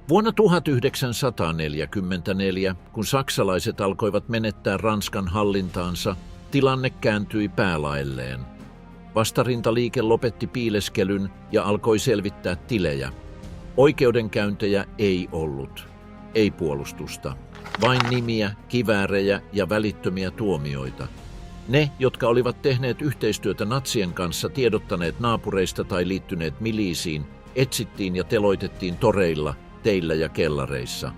Vuonna 1944, kun saksalaiset alkoivat menettää Ranskan hallintaansa, tilanne kääntyi päälaelleen. Vastarintaliike lopetti piileskelyn ja alkoi selvittää tilejä. Oikeudenkäyntejä ei ollut. Ei puolustusta. Vain nimiä, kiväärejä ja välittömiä tuomioita. Ne, jotka olivat tehneet yhteistyötä natsien kanssa, tiedottaneet naapureista tai liittyneet miliisiin, etsittiin ja teloitettiin toreilla, teillä ja kellareissa.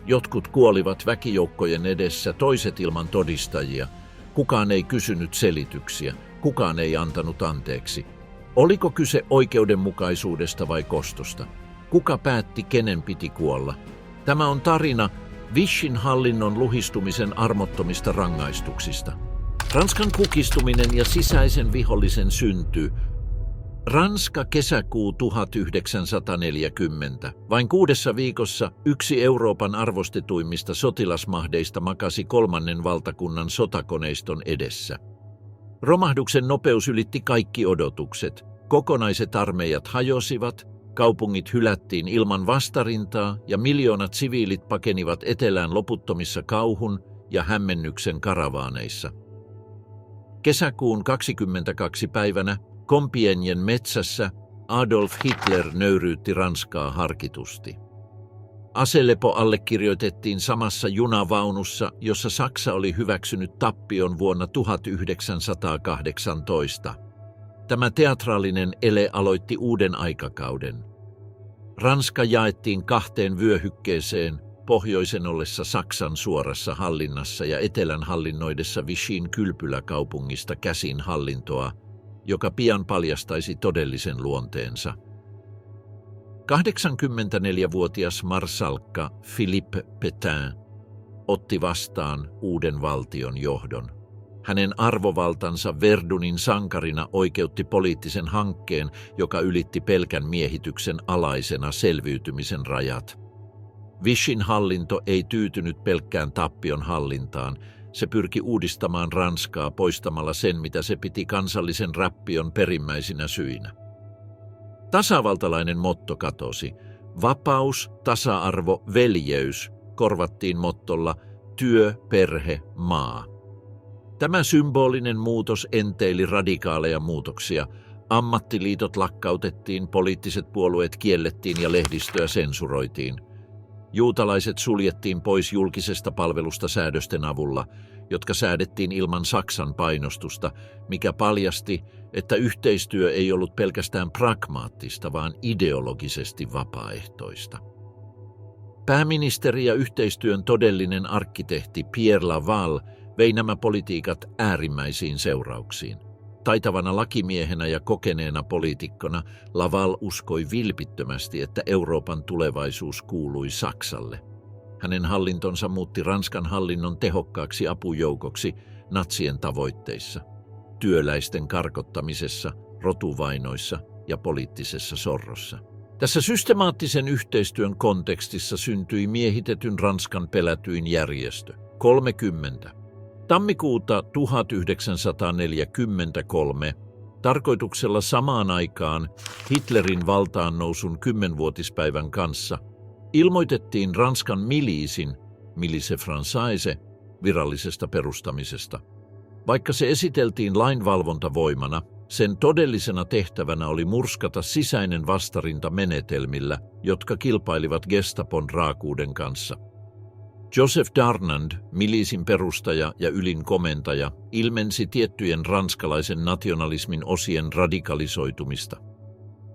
Jotkut kuolivat väkijoukkojen edessä, toiset ilman todistajia. Kukaan ei kysynyt selityksiä, kukaan ei antanut anteeksi. Oliko kyse oikeudenmukaisuudesta vai kostosta? Kuka päätti, kenen piti kuolla? Tämä on tarina Vichyn hallinnon luhistumisen armottomista rangaistuksista. Ranskan kukistuminen ja sisäisen vihollisen synty. Ranska, kesäkuu 1940. Vain 6 viikossa yksi Euroopan arvostetuimmista sotilasmahdeista makasi kolmannen valtakunnan sotakoneiston edessä. Romahduksen nopeus ylitti kaikki odotukset. Kokonaiset armeijat hajosivat, kaupungit hylättiin ilman vastarintaa ja miljoonat siviilit pakenivat etelään loputtomissa kauhun ja hämmennyksen karavaaneissa. Kesäkuun 22. päivänä Compiègnen metsässä Adolf Hitler nöyryytti Ranskaa harkitusti. Aselepo allekirjoitettiin samassa junavaunussa, jossa Saksa oli hyväksynyt tappion vuonna 1918. Tämä teatraalinen ele aloitti uuden aikakauden. Ranska jaettiin 2 vyöhykkeeseen, pohjoisen ollessa Saksan suorassa hallinnassa ja etelän hallinnoidessa Vichyn kylpyläkaupungista käsin hallintoa, joka pian paljastaisi todellisen luonteensa. 84-vuotias marsalkka Philippe Pétain otti vastaan uuden valtion johdon. Hänen arvovaltansa Verdunin sankarina oikeutti poliittisen hankkeen, joka ylitti pelkän miehityksen alaisena selviytymisen rajat. Vichyn hallinto ei tyytynyt pelkkään tappion hallintaan. Se pyrki uudistamaan Ranskaa poistamalla sen, mitä se piti kansallisen räppion perimmäisinä syinä. Tasavaltalainen motto katosi. Vapaus, tasa-arvo, veljeys korvattiin mottolla työ, perhe, maa. Tämä symbolinen muutos enteili radikaaleja muutoksia. Ammattiliitot lakkautettiin, poliittiset puolueet kiellettiin ja lehdistöä sensuroitiin. Juutalaiset suljettiin pois julkisesta palvelusta säädösten avulla, jotka säädettiin ilman Saksan painostusta, mikä paljasti, että yhteistyö ei ollut pelkästään pragmaattista, vaan ideologisesti vapaaehtoista. Pääministeri ja yhteistyön todellinen arkkitehti Pierre Laval vei nämä politiikat äärimmäisiin seurauksiin. Taitavana lakimiehenä ja kokeneena poliitikkona Laval uskoi vilpittömästi, että Euroopan tulevaisuus kuului Saksalle. Hänen hallintonsa muutti Ranskan hallinnon tehokkaaksi apujoukoksi natsien tavoitteissa, työläisten karkottamisessa, rotuvainoissa ja poliittisessa sorrossa. Tässä systemaattisen yhteistyön kontekstissa syntyi miehitetyn Ranskan pelätyin järjestö, 30. Tammikuuta 1943 tarkoituksella samaan aikaan Hitlerin valtaan nousun 10-vuotispäivän kanssa ilmoitettiin Ranskan miliisin, Milice Française, virallisesta perustamisesta. Vaikka se esiteltiin lainvalvontavoimana, sen todellisena tehtävänä oli murskata sisäinen vastarinta menetelmillä, jotka kilpailivat Gestapon raakuuden kanssa. Joseph Darnand, miliisin perustaja ja ylin komentaja, ilmensi tiettyjen ranskalaisen nationalismin osien radikalisoitumista.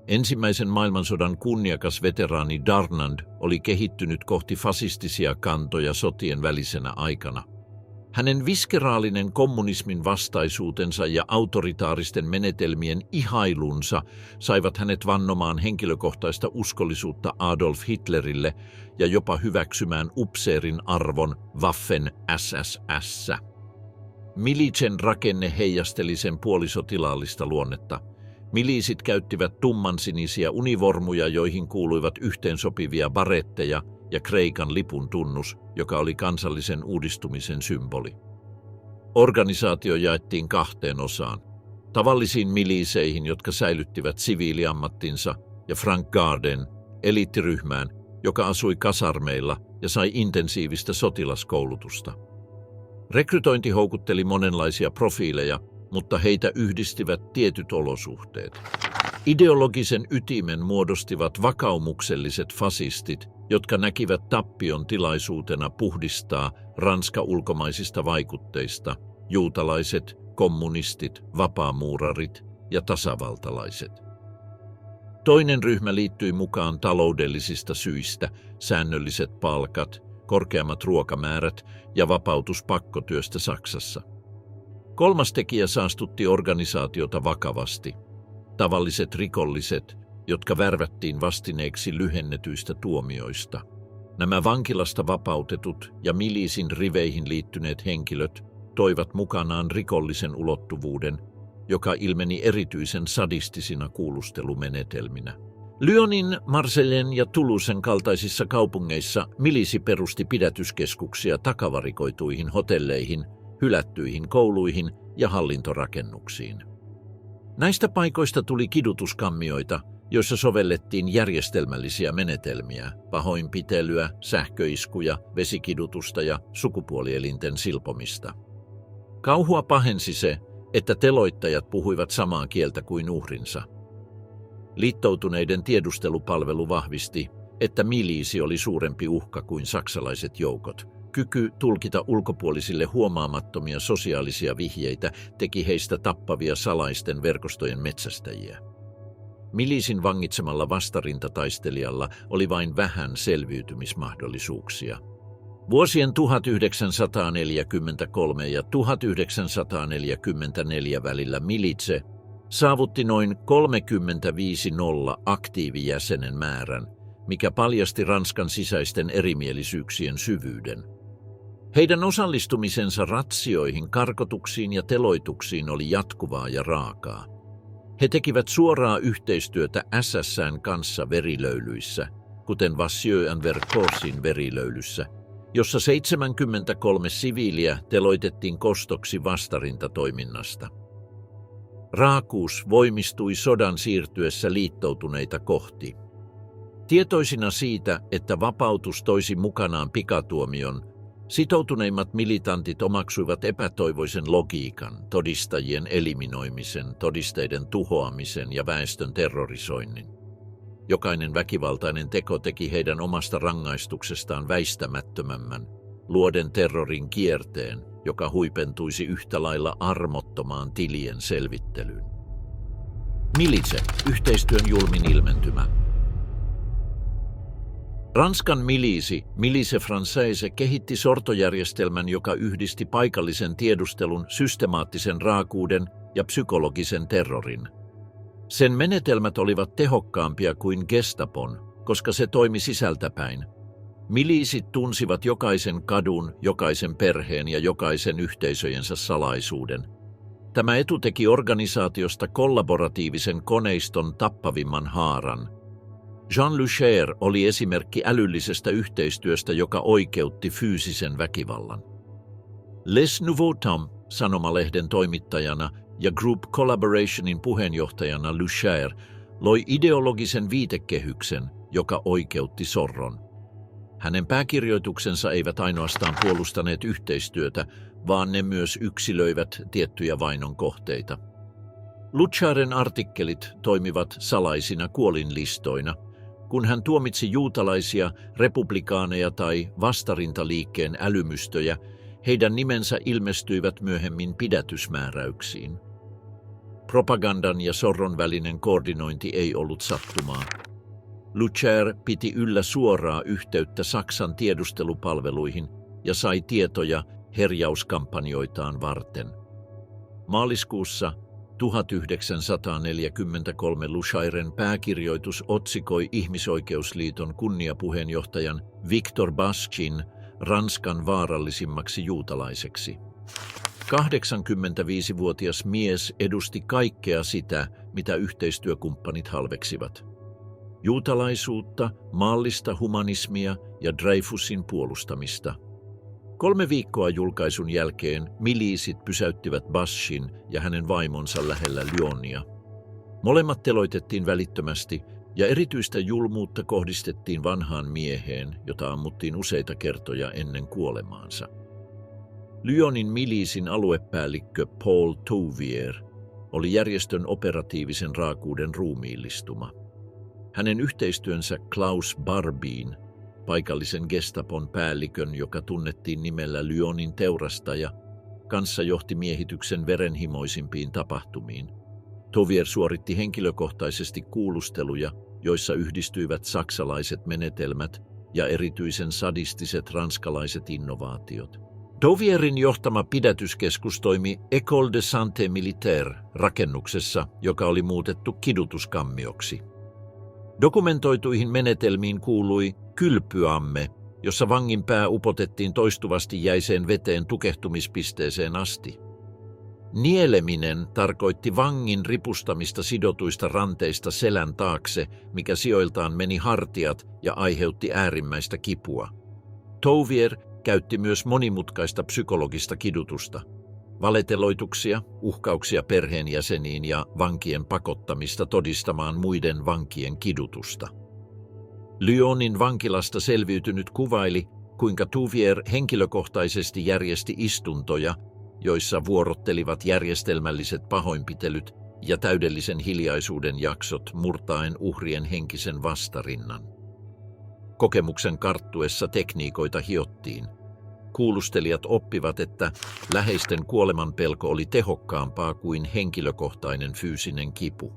Ensimmäisen maailmansodan kunniakas veteraani Darnand oli kehittynyt kohti fasistisia kantoja sotien välisenä aikana. Hänen viskeraalinen kommunismin vastaisuutensa ja autoritaaristen menetelmien ihailunsa saivat hänet vannomaan henkilökohtaista uskollisuutta Adolf Hitlerille ja jopa hyväksymään upseerin arvon Waffen SS. Milicen rakenne heijasteli sen puolisotilaallista luonnetta. Miliisit käyttivät tummansinisiä univormuja, joihin kuuluivat yhteensopivia baretteja ja Kreikan lipun tunnus, joka oli kansallisen uudistumisen symboli. Organisaatio jaettiin 2 osaan. Tavallisiin miliiseihin, jotka säilyttivät siviiliammattinsa, ja Frank Garden, eliittiryhmään, joka asui kasarmeilla ja sai intensiivistä sotilaskoulutusta. Rekrytointi houkutteli monenlaisia profiileja, mutta heitä yhdistivät tietyt olosuhteet. Ideologisen ytimen muodostivat vakaumukselliset fasistit, jotka näkivät tappion tilaisuutena puhdistaa Ranska ulkomaisista vaikutteista, juutalaiset, kommunistit, vapaamuurarit ja tasavaltalaiset. Toinen ryhmä liittyi mukaan taloudellisista syistä, säännölliset palkat, korkeammat ruokamäärät ja vapautus pakkotyöstä Saksassa. Kolmas tekijä saastutti organisaatiota vakavasti. Tavalliset rikolliset, jotka värvättiin vastineeksi lyhennetyistä tuomioista. Nämä vankilasta vapautetut ja miliisin riveihin liittyneet henkilöt toivat mukanaan rikollisen ulottuvuuden, joka ilmeni erityisen sadistisina kuulustelumenetelminä. Lyonin, Marseillen ja Toulousen kaltaisissa kaupungeissa milisi perusti pidätyskeskuksia takavarikoituihin hotelleihin, hylättyihin kouluihin ja hallintorakennuksiin. Näistä paikoista tuli kidutuskammioita, joissa sovellettiin järjestelmällisiä menetelmiä, pahoinpitelyä, sähköiskuja, vesikidutusta ja sukupuolielinten silpomista. Kauhua pahensi se, että teloittajat puhuivat samaa kieltä kuin uhrinsa. Liittoutuneiden tiedustelupalvelu vahvisti, että miliisi oli suurempi uhka kuin saksalaiset joukot. Kyky tulkita ulkopuolisille huomaamattomia sosiaalisia vihjeitä teki heistä tappavia salaisten verkostojen metsästäjiä. Miliisin vangitsemalla vastarintataistelijalla oli vain vähän selviytymismahdollisuuksia. Vuosien 1943 ja 1944 välillä militse saavutti noin 35,0 aktiivijäsenen määrän, mikä paljasti Ranskan sisäisten erimielisyyksien syvyyden. Heidän osallistumisensa ratsioihin, karkotuksiin ja teloituksiin oli jatkuvaa ja raakaa. He tekivät suoraa yhteistyötä SS:n kanssa verilöylyissä, kuten Vassieux-en-Vercossin verilöylyssä, jossa 73 siviiliä teloitettiin kostoksi vastarintatoiminnasta. Raakuus voimistui sodan siirtyessä liittoutuneita kohti. Tietoisina siitä, että vapautus toisi mukanaan pikatuomion, sitoutuneimmat militantit omaksuivat epätoivoisen logiikan, todistajien eliminoimisen, todisteiden tuhoamisen ja väestön terrorisoinnin. Jokainen väkivaltainen teko teki heidän omasta rangaistuksestaan väistämättömämmän, luoden terrorin kierteen, joka huipentuisi yhtä lailla armottomaan tilien selvittelyyn. Milice, yhteistyön julmin ilmentymä. Ranskan miliisi, Milice Française, kehitti sortojärjestelmän, joka yhdisti paikallisen tiedustelun, systemaattisen raakuuden ja psykologisen terrorin. Sen menetelmät olivat tehokkaampia kuin Gestapon, koska se toimi sisältäpäin. Miliisit tunsivat jokaisen kadun, jokaisen perheen ja jokaisen yhteisöjensä salaisuuden. Tämä etu teki organisaatiosta kollaboratiivisen koneiston tappavimman haaran. Jean Luchaire oli esimerkki älyllisestä yhteistyöstä, joka oikeutti fyysisen väkivallan. Les Nouveaux Temps -sanomalehden toimittajana ja Group Collaborationin puheenjohtajana Luchaire loi ideologisen viitekehyksen, joka oikeutti sorron. Hänen pääkirjoituksensa eivät ainoastaan puolustaneet yhteistyötä, vaan ne myös yksilöivät tiettyjä vainon kohteita. Luchairen artikkelit toimivat salaisina kuolinlistoina, kun hän tuomitsi juutalaisia, republikaaneja tai vastarintaliikkeen älymystöjä, heidän nimensä ilmestyivät myöhemmin pidätysmääräyksiin. Propagandan ja sorron välinen koordinointi ei ollut sattumaa. Luchaire piti yllä suoraa yhteyttä Saksan tiedustelupalveluihin ja sai tietoja herjauskampanjoitaan varten. Maaliskuussa 1943 Luchairen pääkirjoitus otsikoi Ihmisoikeusliiton kunniapuheenjohtajan Victor Baschin Ranskan vaarallisimmaksi juutalaiseksi. 85-vuotias mies edusti kaikkea sitä, mitä yhteistyökumppanit halveksivat. Juutalaisuutta, maallista humanismia ja Dreyfusin puolustamista. 3 viikkoa julkaisun jälkeen miliisit pysäyttivät Baschin ja hänen vaimonsa lähellä Lyonia. Molemmat teloitettiin välittömästi, ja erityistä julmuutta kohdistettiin vanhaan mieheen, jota ammuttiin useita kertoja ennen kuolemaansa. Lyonin miliisin aluepäällikkö Paul Touvier oli järjestön operatiivisen raakuuden ruumiillistuma. Hänen yhteistyönsä Klaus Barbien, paikallisen gestapon päällikön, joka tunnettiin nimellä Lyonin teurastaja, kanssa johti miehityksen verenhimoisimpiin tapahtumiin. Touvier suoritti henkilökohtaisesti kuulusteluja, joissa yhdistyivät saksalaiset menetelmät ja erityisen sadistiset ranskalaiset innovaatiot. Touvierin johtama pidätyskeskus toimi École de Santé Militaire rakennuksessa, joka oli muutettu kidutuskammioksi. Dokumentoituihin menetelmiin kuului kylpyamme, jossa vangin pää upotettiin toistuvasti jäiseen veteen tukehtumispisteeseen asti. Nieleminen tarkoitti vangin ripustamista sidotuista ranteista selän taakse, mikä sijoiltaan meni hartiat ja aiheutti äärimmäistä kipua. Touvier käytti myös monimutkaista psykologista kidutusta, valeteloituksia, uhkauksia perheenjäseniin ja vankien pakottamista todistamaan muiden vankien kidutusta. Lyonin vankilasta selviytynyt kuvaili, kuinka Touvier henkilökohtaisesti järjesti istuntoja, joissa vuorottelivat järjestelmälliset pahoinpitelyt ja täydellisen hiljaisuuden jaksot murtaen uhrien henkisen vastarinnan. Kokemuksen karttuessa tekniikoita hiottiin. Kuulustelijat oppivat, että läheisten kuolemanpelko oli tehokkaampaa kuin henkilökohtainen fyysinen kipu.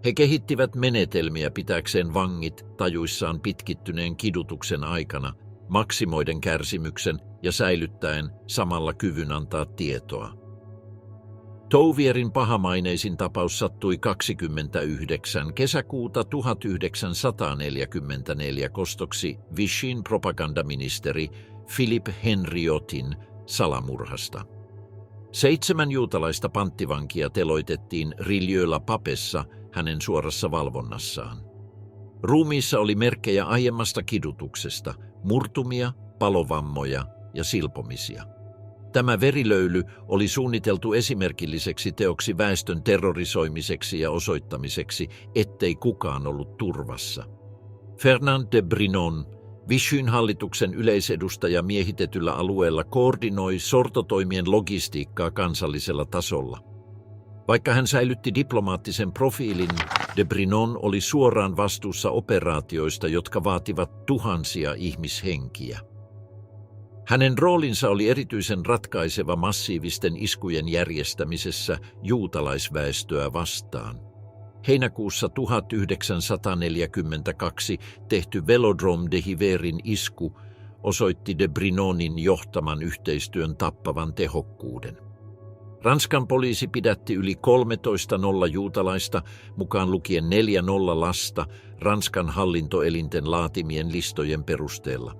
He kehittivät menetelmiä pitääkseen vangit tajuissaan pitkittyneen kidutuksen aikana, maksimoiden kärsimyksen ja säilyttäen samalla kyvyn antaa tietoa. Touvierin pahamaineisin tapaus sattui 29. kesäkuuta 1944 kostoksi Vichyn propagandaministeri Philippe Henriotin salamurhasta. 7 juutalaista panttivankia teloitettiin Rieux-la-Papessa hänen suorassa valvonnassaan. Ruumiissa oli merkkejä aiemmasta kidutuksesta, murtumia, palovammoja ja silpomisia. Tämä verilöyly oli suunniteltu esimerkilliseksi teoksi väestön terrorisoimiseksi ja osoittamiseksi, ettei kukaan ollut turvassa. Fernand de Brinon, Vichyn hallituksen yleisedustaja miehitetyllä alueella, koordinoi sortotoimien logistiikkaa kansallisella tasolla. Vaikka hän säilytti diplomaattisen profiilin, de Brinon oli suoraan vastuussa operaatioista, jotka vaativat tuhansia ihmishenkiä. Hänen roolinsa oli erityisen ratkaiseva massiivisten iskujen järjestämisessä juutalaisväestöä vastaan. Heinäkuussa 1942 tehty Velodrome de Hiverin isku osoitti de Brinonin johtaman yhteistyön tappavan tehokkuuden. Ranskan poliisi pidätti yli 13 juutalaista, mukaan lukien 4 lasta, Ranskan hallintoelinten laatimien listojen perusteella.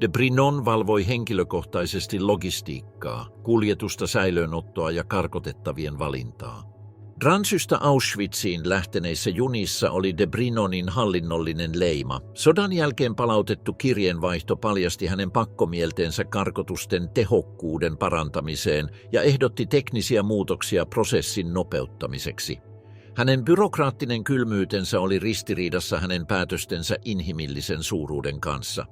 De Brinon valvoi henkilökohtaisesti logistiikkaa, kuljetusta, säilöönottoa ja karkotettavien valintaa. Drancystä Auschwitziin lähteneissä junissa oli de Brinonin hallinnollinen leima. Sodan jälkeen palautettu kirjeenvaihto paljasti hänen pakkomielteensä karkotusten tehokkuuden parantamiseen ja ehdotti teknisiä muutoksia prosessin nopeuttamiseksi. Hänen byrokraattinen kylmyytensä oli ristiriidassa hänen päätöstensä inhimillisen suuruuden kanssa.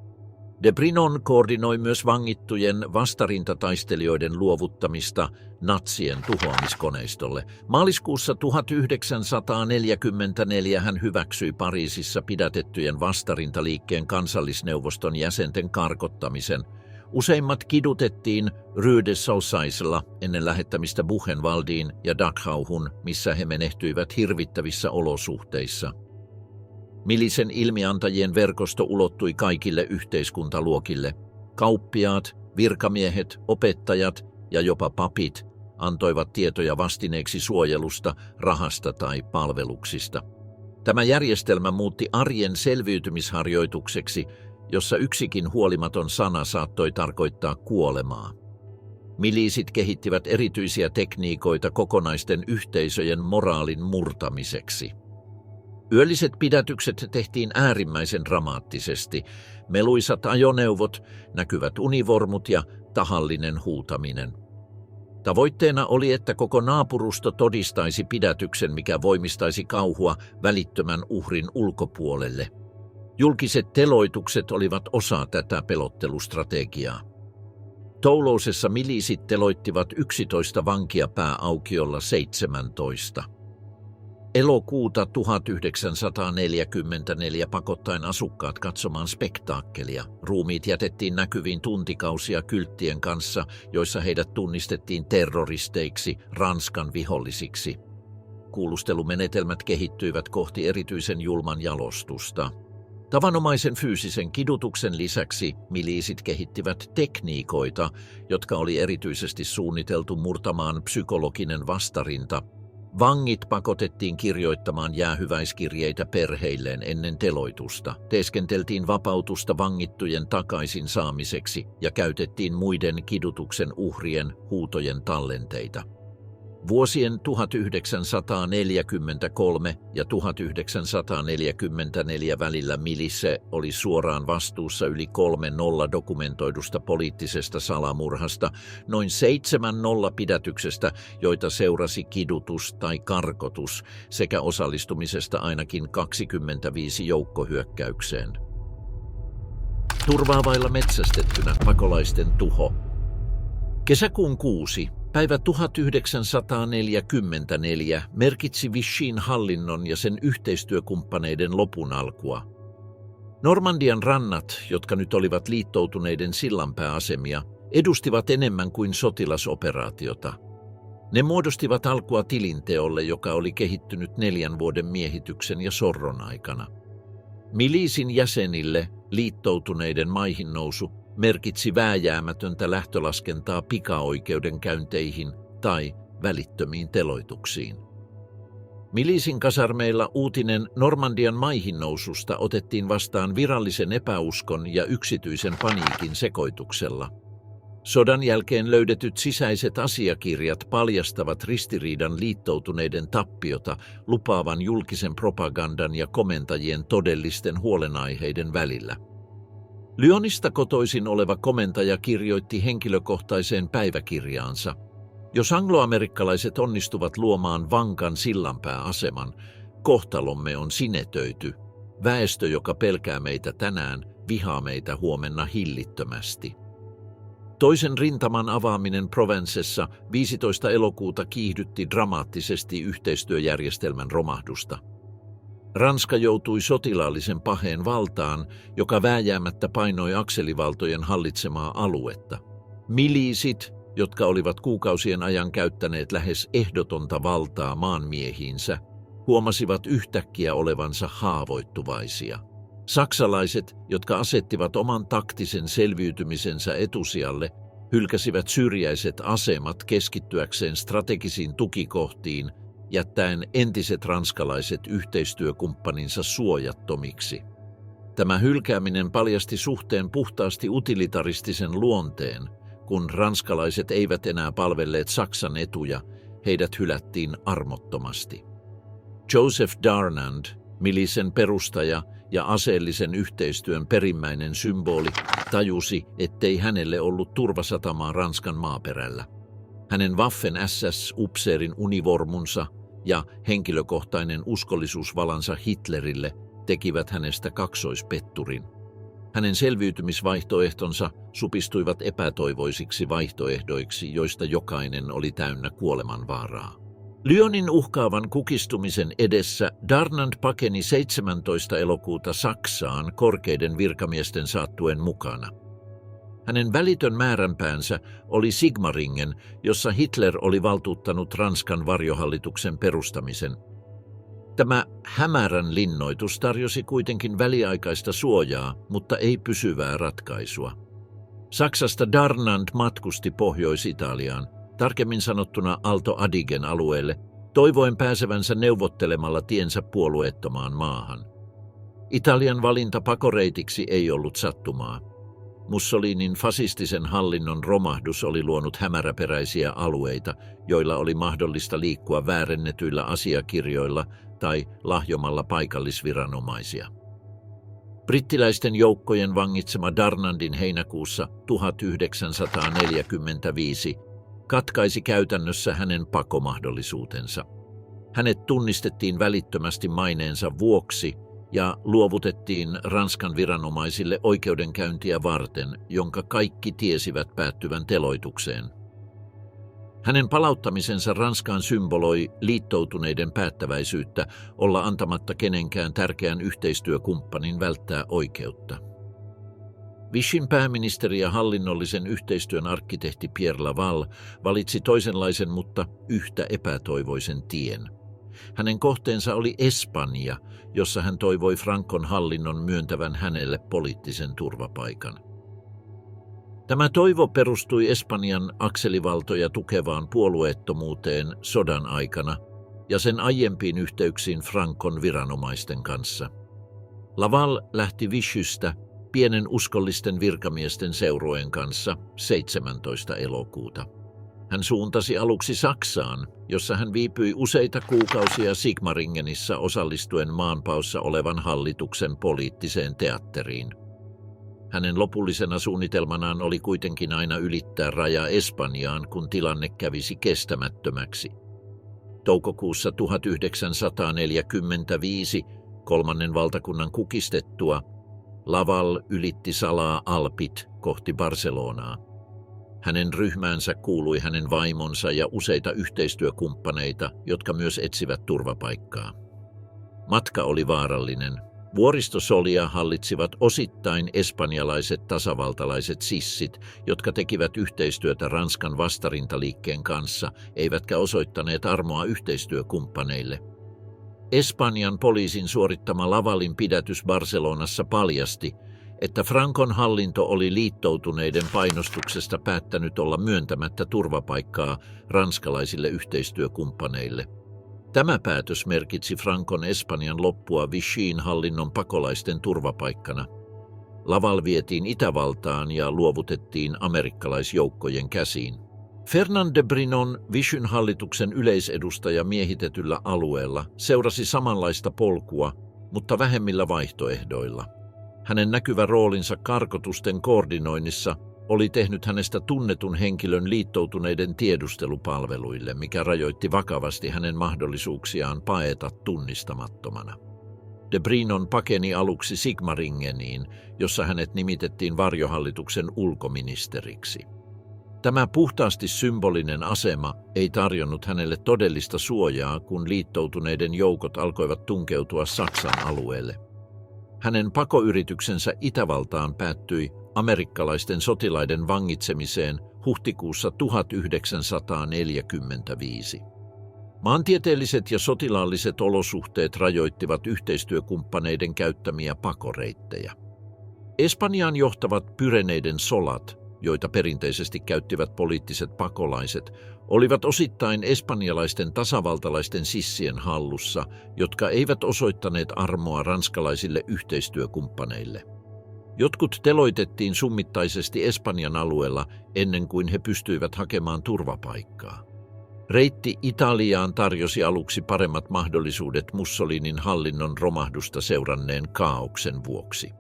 De Brinon koordinoi myös vangittujen vastarintataistelijoiden luovuttamista natsien tuhoamiskoneistolle. Maaliskuussa 1944 hän hyväksyi Pariisissa pidätettyjen vastarintaliikkeen kansallisneuvoston jäsenten karkottamisen. Useimmat kidutettiin Rue de Sausaisella ennen lähettämistä Buchenwaldiin ja Dachauhun, missä he menehtyivät hirvittävissä olosuhteissa. Milisen ilmiantajien verkosto ulottui kaikille yhteiskuntaluokille. Kauppiaat, virkamiehet, opettajat ja jopa papit antoivat tietoja vastineeksi suojelusta, rahasta tai palveluksista. Tämä järjestelmä muutti arjen selviytymisharjoitukseksi, jossa yksikin huolimaton sana saattoi tarkoittaa kuolemaa. Miliisit kehittivät erityisiä tekniikoita kokonaisten yhteisöjen moraalin murtamiseksi. Yölliset pidätykset tehtiin äärimmäisen dramaattisesti. Meluisat ajoneuvot, näkyvät univormut ja tahallinen huutaminen. Tavoitteena oli, että koko naapurusto todistaisi pidätyksen, mikä voimistaisi kauhua välittömän uhrin ulkopuolelle. Julkiset teloitukset olivat osa tätä pelottelustrategiaa. Toulousessa miliisit teloittivat 11 vankia pääaukiolla 17. Elokuuta 1944 pakottaen asukkaat katsomaan spektaakkelia. Ruumiit jätettiin näkyviin tuntikausia kylttien kanssa, joissa heidät tunnistettiin terroristeiksi, Ranskan vihollisiksi. Kuulustelumenetelmät kehittyivät kohti erityisen julman jalostusta. Tavanomaisen fyysisen kidutuksen lisäksi miliisit kehittivät tekniikoita, jotka oli erityisesti suunniteltu murtamaan psykologinen vastarinta. Vangit pakotettiin kirjoittamaan jäähyväiskirjeitä perheilleen ennen teloitusta, teeskenteltiin vapautusta vangittujen takaisin saamiseksi ja käytettiin muiden kidutuksen uhrien huutojen tallenteita. Vuosien 1943 ja 1944 välillä milice oli suoraan vastuussa yli 3 dokumentoidusta poliittisesta salamurhasta, noin 7 pidätyksestä, joita seurasi kidutus tai karkotus, sekä osallistumisesta ainakin 25 joukkohyökkäykseen. Turvaavailla metsästettynä pakolaisten tuho. Kesäkuun 6. Päivä 1944 merkitsi Vichyn hallinnon ja sen yhteistyökumppaneiden lopun alkua. Normandian rannat, jotka nyt olivat liittoutuneiden sillanpääasemia, edustivat enemmän kuin sotilasoperaatiota. Ne muodostivat alkua tilinteolle, joka oli kehittynyt 4 vuoden miehityksen ja sorron aikana. Miliisin jäsenille liittoutuneiden maihinnousu merkitsi vääjäämätöntä lähtölaskentaa pikaoikeudenkäynteihin tai välittömiin teloituksiin. Miliisin kasarmeilla uutinen Normandian maihinnoususta otettiin vastaan virallisen epäuskon ja yksityisen paniikin sekoituksella. Sodan jälkeen löydetyt sisäiset asiakirjat paljastavat ristiriidan liittoutuneiden tappiota lupaavan julkisen propagandan ja komentajien todellisten huolenaiheiden välillä. Lyonista kotoisin oleva komentaja kirjoitti henkilökohtaiseen päiväkirjaansa: jos angloamerikkalaiset onnistuvat luomaan vankan sillanpääaseman, kohtalomme on sinetöity. Väestö, joka pelkää meitä tänään, vihaa meitä huomenna hillittömästi. Toisen rintaman avaaminen Provencessa 15. elokuuta kiihdytti dramaattisesti yhteistyöjärjestelmän romahdusta. Ranska joutui sotilaallisen paheen valtaan, joka vääjäämättä painoi akselivaltojen hallitsemaa aluetta. Miliisit, jotka olivat kuukausien ajan käyttäneet lähes ehdotonta valtaa maanmiehiinsä, huomasivat yhtäkkiä olevansa haavoittuvaisia. Saksalaiset, jotka asettivat oman taktisen selviytymisensä etusijalle, hylkäsivät syrjäiset asemat keskittyäkseen strategisiin tukikohtiin, jättäen entiset ranskalaiset yhteistyökumppaninsa suojattomiksi. Tämä hylkääminen paljasti suhteen puhtaasti utilitaristisen luonteen. Kun ranskalaiset eivät enää palvelleet Saksan etuja, heidät hylättiin armottomasti. Joseph Darnand, milisen perustaja ja aseellisen yhteistyön perimmäinen symboli, tajusi, ettei hänelle ollut turvasatamaa Ranskan maaperällä. Hänen Waffen-SS-upseerin univormunsa ja henkilökohtainen uskollisuusvalansa Hitlerille tekivät hänestä kaksoispetturin. Hänen selviytymisvaihtoehtonsa supistuivat epätoivoisiksi vaihtoehdoiksi, joista jokainen oli täynnä kuolemanvaaraa. Lyonin uhkaavan kukistumisen edessä Darnand pakeni 17. elokuuta Saksaan korkeiden virkamiesten saattuen mukana. Hänen välitön määränpäänsä oli Sigmaringen, jossa Hitler oli valtuuttanut Ranskan varjohallituksen perustamisen. Tämä hämärän linnoitus tarjosi kuitenkin väliaikaista suojaa, mutta ei pysyvää ratkaisua. Saksasta Darnand matkusti Pohjois-Italiaan, tarkemmin sanottuna Alto Adigen alueelle, toivoen pääsevänsä neuvottelemalla tiensä puolueettomaan maahan. Italian valinta pakoreitiksi ei ollut sattumaa. Mussolinin fasistisen hallinnon romahdus oli luonut hämäräperäisiä alueita, joilla oli mahdollista liikkua väärennetyillä asiakirjoilla tai lahjomalla paikallisviranomaisia. Brittiläisten joukkojen vangitsema Darnandin heinäkuussa 1945 katkaisi käytännössä hänen pakomahdollisuutensa. Hänet tunnistettiin välittömästi maineensa vuoksi ja luovutettiin Ranskan viranomaisille oikeudenkäyntiä varten, jonka kaikki tiesivät päättyvän teloitukseen. Hänen palauttamisensa Ranskaan symboloi liittoutuneiden päättäväisyyttä olla antamatta kenenkään tärkeän yhteistyökumppanin välttää oikeutta. Vichyn pääministeri ja hallinnollisen yhteistyön arkkitehti Pierre Laval valitsi toisenlaisen, mutta yhtä epätoivoisen tien. Hänen kohteensa oli Espanja, jossa hän toivoi Francon hallinnon myöntävän hänelle poliittisen turvapaikan. Tämä toivo perustui Espanjan akselivaltoja tukevaan puolueettomuuteen sodan aikana ja sen aiempiin yhteyksiin Francon viranomaisten kanssa. Laval lähti Vichystä pienen uskollisten virkamiesten seurueen kanssa 17. elokuuta. Hän suuntasi aluksi Saksaan, jossa hän viipyi useita kuukausia Sigmaringenissa osallistuen maanpaossa olevan hallituksen poliittiseen teatteriin. Hänen lopullisena suunnitelmanaan oli kuitenkin aina ylittää raja Espanjaan, kun tilanne kävisi kestämättömäksi. Toukokuussa 1945, kolmannen valtakunnan kukistettua, Laval ylitti salaa Alpit kohti Barcelonaa. Hänen ryhmäänsä kuului hänen vaimonsa ja useita yhteistyökumppaneita, jotka myös etsivät turvapaikkaa. Matka oli vaarallinen. Vuoristosolia hallitsivat osittain espanjalaiset tasavaltalaiset sissit, jotka tekivät yhteistyötä Ranskan vastarintaliikkeen kanssa, eivätkä osoittaneet armoa yhteistyökumppaneille. Espanjan poliisin suorittama Lavalin pidätys Barcelonassa paljasti, että Francon hallinto oli liittoutuneiden painostuksesta päättänyt olla myöntämättä turvapaikkaa ranskalaisille yhteistyökumppaneille. Tämä päätös merkitsi Francon Espanjan loppua Vichyn hallinnon pakolaisten turvapaikkana. Laval vietiin Itävaltaan ja luovutettiin amerikkalaisjoukkojen käsiin. Fernand de Brinon, Vichyn hallituksen yleisedustaja miehitetyllä alueella, seurasi samanlaista polkua, mutta vähemmillä vaihtoehdoilla. Hänen näkyvä roolinsa karkotusten koordinoinnissa oli tehnyt hänestä tunnetun henkilön liittoutuneiden tiedustelupalveluille, mikä rajoitti vakavasti hänen mahdollisuuksiaan paeta tunnistamattomana. De Brinon pakeni aluksi Sigmaringeniin, jossa hänet nimitettiin varjohallituksen ulkoministeriksi. Tämä puhtaasti symbolinen asema ei tarjonnut hänelle todellista suojaa, kun liittoutuneiden joukot alkoivat tunkeutua Saksan alueelle. Hänen pakoyrityksensä Itävaltaan päättyi amerikkalaisten sotilaiden vangitsemiseen huhtikuussa 1945. Maantieteelliset ja sotilaalliset olosuhteet rajoittivat yhteistyökumppaneiden käyttämiä pakoreittejä. Espanjaan johtavat Pyreneiden solat, joita perinteisesti käyttivät poliittiset pakolaiset, olivat osittain espanjalaisten tasavaltalaisten sissien hallussa, jotka eivät osoittaneet armoa ranskalaisille yhteistyökumppaneille. Jotkut teloitettiin summittaisesti Espanjan alueella ennen kuin he pystyivät hakemaan turvapaikkaa. Reitti Italiaan tarjosi aluksi paremmat mahdollisuudet Mussolinin hallinnon romahdusta seuranneen kaaoksen vuoksi.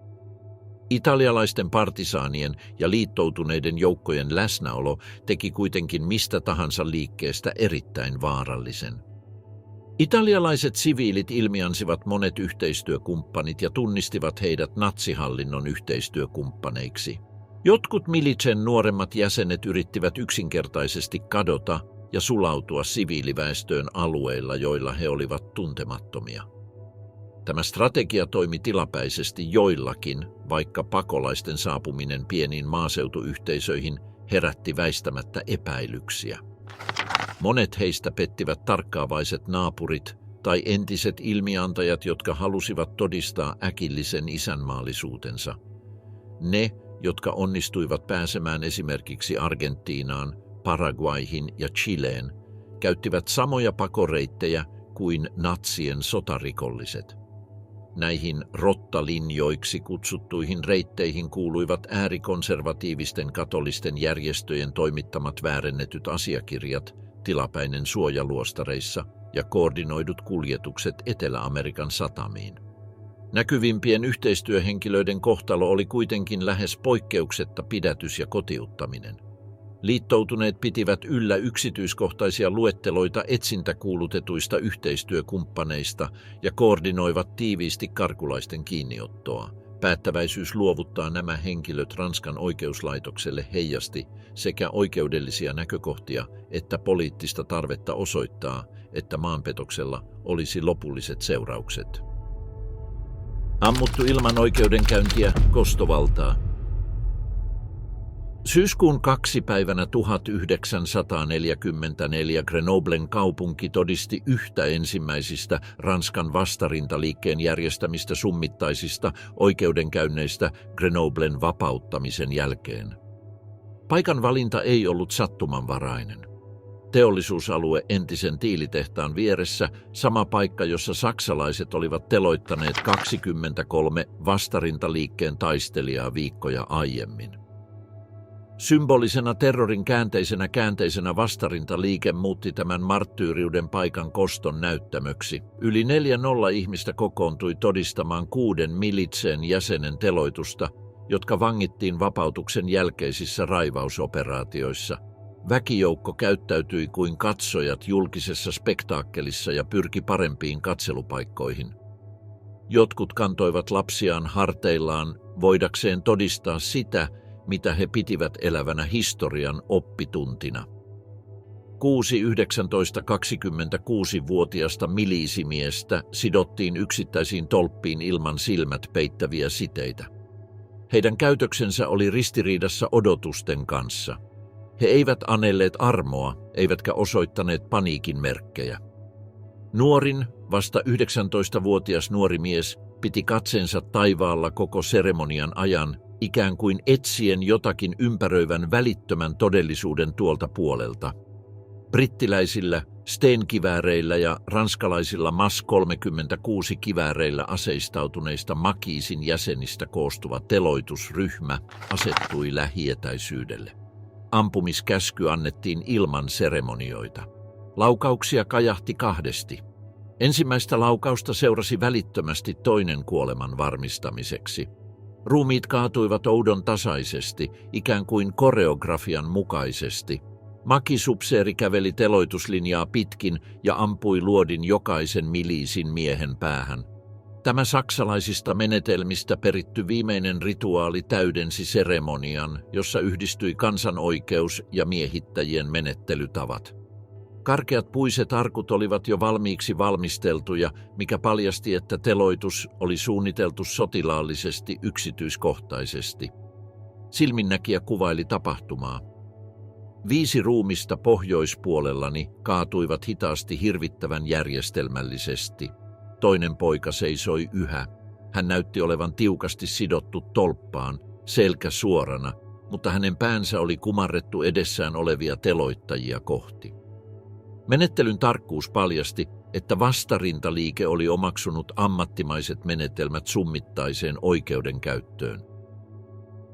Italialaisten partisaanien ja liittoutuneiden joukkojen läsnäolo teki kuitenkin mistä tahansa liikkeestä erittäin vaarallisen. Italialaiset siviilit ilmiansivat monet yhteistyökumppanit ja tunnistivat heidät natsihallinnon yhteistyökumppaneiksi. Jotkut milicen nuoremmat jäsenet yrittivät yksinkertaisesti kadota ja sulautua siviiliväestöön alueilla, joilla he olivat tuntemattomia. Tämä strategia toimi tilapäisesti joillakin, vaikka pakolaisten saapuminen pieniin maaseutuyhteisöihin herätti väistämättä epäilyksiä. Monet heistä pettivät tarkkaavaiset naapurit tai entiset ilmiantajat, jotka halusivat todistaa äkillisen isänmaallisuutensa. Ne, jotka onnistuivat pääsemään esimerkiksi Argentiinaan, Paraguayhin ja Chileen, käyttivät samoja pakoreittejä kuin natsien sotarikolliset. Näihin rottalinjoiksi kutsuttuihin reitteihin kuuluivat äärikonservatiivisten katolisten järjestöjen toimittamat väärennetyt asiakirjat, tilapäinen suoja luostareissa ja koordinoidut kuljetukset Etelä-Amerikan satamiin. Näkyvimpien yhteistyöhenkilöiden kohtalo oli kuitenkin lähes poikkeuksetta pidätys ja kotiuttaminen. Liittoutuneet pitivät yllä yksityiskohtaisia luetteloita etsintäkuulutetuista yhteistyökumppaneista ja koordinoivat tiiviisti karkulaisten kiinniottoa. Päättäväisyys luovuttaa nämä henkilöt Ranskan oikeuslaitokselle heijasti sekä oikeudellisia näkökohtia että poliittista tarvetta osoittaa, että maanpetoksella olisi lopulliset seuraukset. Ammuttu ilman oikeudenkäyntiä, kostovaltaa. Syyskuun 2. päivänä 1944 Grenoblen kaupunki todisti yhtä ensimmäisistä Ranskan vastarintaliikkeen järjestämistä summittaisista oikeudenkäynneistä Grenoblen vapauttamisen jälkeen. Paikan valinta ei ollut sattumanvarainen. Teollisuusalue entisen tiilitehtaan vieressä, sama paikka, jossa saksalaiset olivat teloittaneet 23 vastarintaliikkeen taistelijaa viikkoja aiemmin. Symbolisena terrorin käänteisenä vastarintaliike muutti tämän marttyyriuden paikan koston näyttämöksi. Yli 400 ihmistä kokoontui todistamaan 6 militseen jäsenen teloitusta, jotka vangittiin vapautuksen jälkeisissä raivausoperaatioissa. Väkijoukko käyttäytyi kuin katsojat julkisessa spektaakkelissa ja pyrki parempiin katselupaikkoihin. Jotkut kantoivat lapsiaan harteillaan voidakseen todistaa sitä, mitä he pitivät elävänä historian oppituntina. 6 19-26-vuotiasta miliisimiestä sidottiin yksittäisiin tolppiin ilman silmät peittäviä siteitä. Heidän käytöksensä oli ristiriidassa odotusten kanssa. He eivät anelleet armoa, eivätkä osoittaneet paniikin merkkejä. Nuorin, vasta 19-vuotias nuori mies, piti katseensa taivaalla koko seremonian ajan, ikään kuin etsien jotakin ympäröivän välittömän todellisuuden tuolta puolelta. Brittiläisillä Sten-kivääreillä ja ranskalaisilla MAS-36 kivääreillä aseistautuneista Makiisin jäsenistä koostuva teloitusryhmä asettui lähietäisyydelle. Ampumiskäsky annettiin ilman seremonioita. Laukauksia kajahti 2. Ensimmäistä laukausta seurasi välittömästi toinen kuoleman varmistamiseksi. Ruumiit kaatuivat oudon tasaisesti, ikään kuin koreografian mukaisesti. Makisupseeri käveli teloituslinjaa pitkin ja ampui luodin jokaisen miliisin miehen päähän. Tämä saksalaisista menetelmistä peritty viimeinen rituaali täydensi seremonian, jossa yhdistyi kansanoikeus ja miehittäjien menettelytavat. Karkeat puiset arkut olivat jo valmiiksi valmisteltuja, mikä paljasti, että teloitus oli suunniteltu sotilaallisesti yksityiskohtaisesti. Silminnäkijä kuvaili tapahtumaa. 5 ruumista pohjoispuolellani kaatuivat hitaasti hirvittävän järjestelmällisesti. Toinen poika seisoi yhä. Hän näytti olevan tiukasti sidottu tolppaan, selkä suorana, mutta hänen päänsä oli kumarrettu edessään olevia teloittajia kohti. Menettelyn tarkkuus paljasti, että vastarintaliike oli omaksunut ammattimaiset menetelmät summittaiseen oikeudenkäyttöön.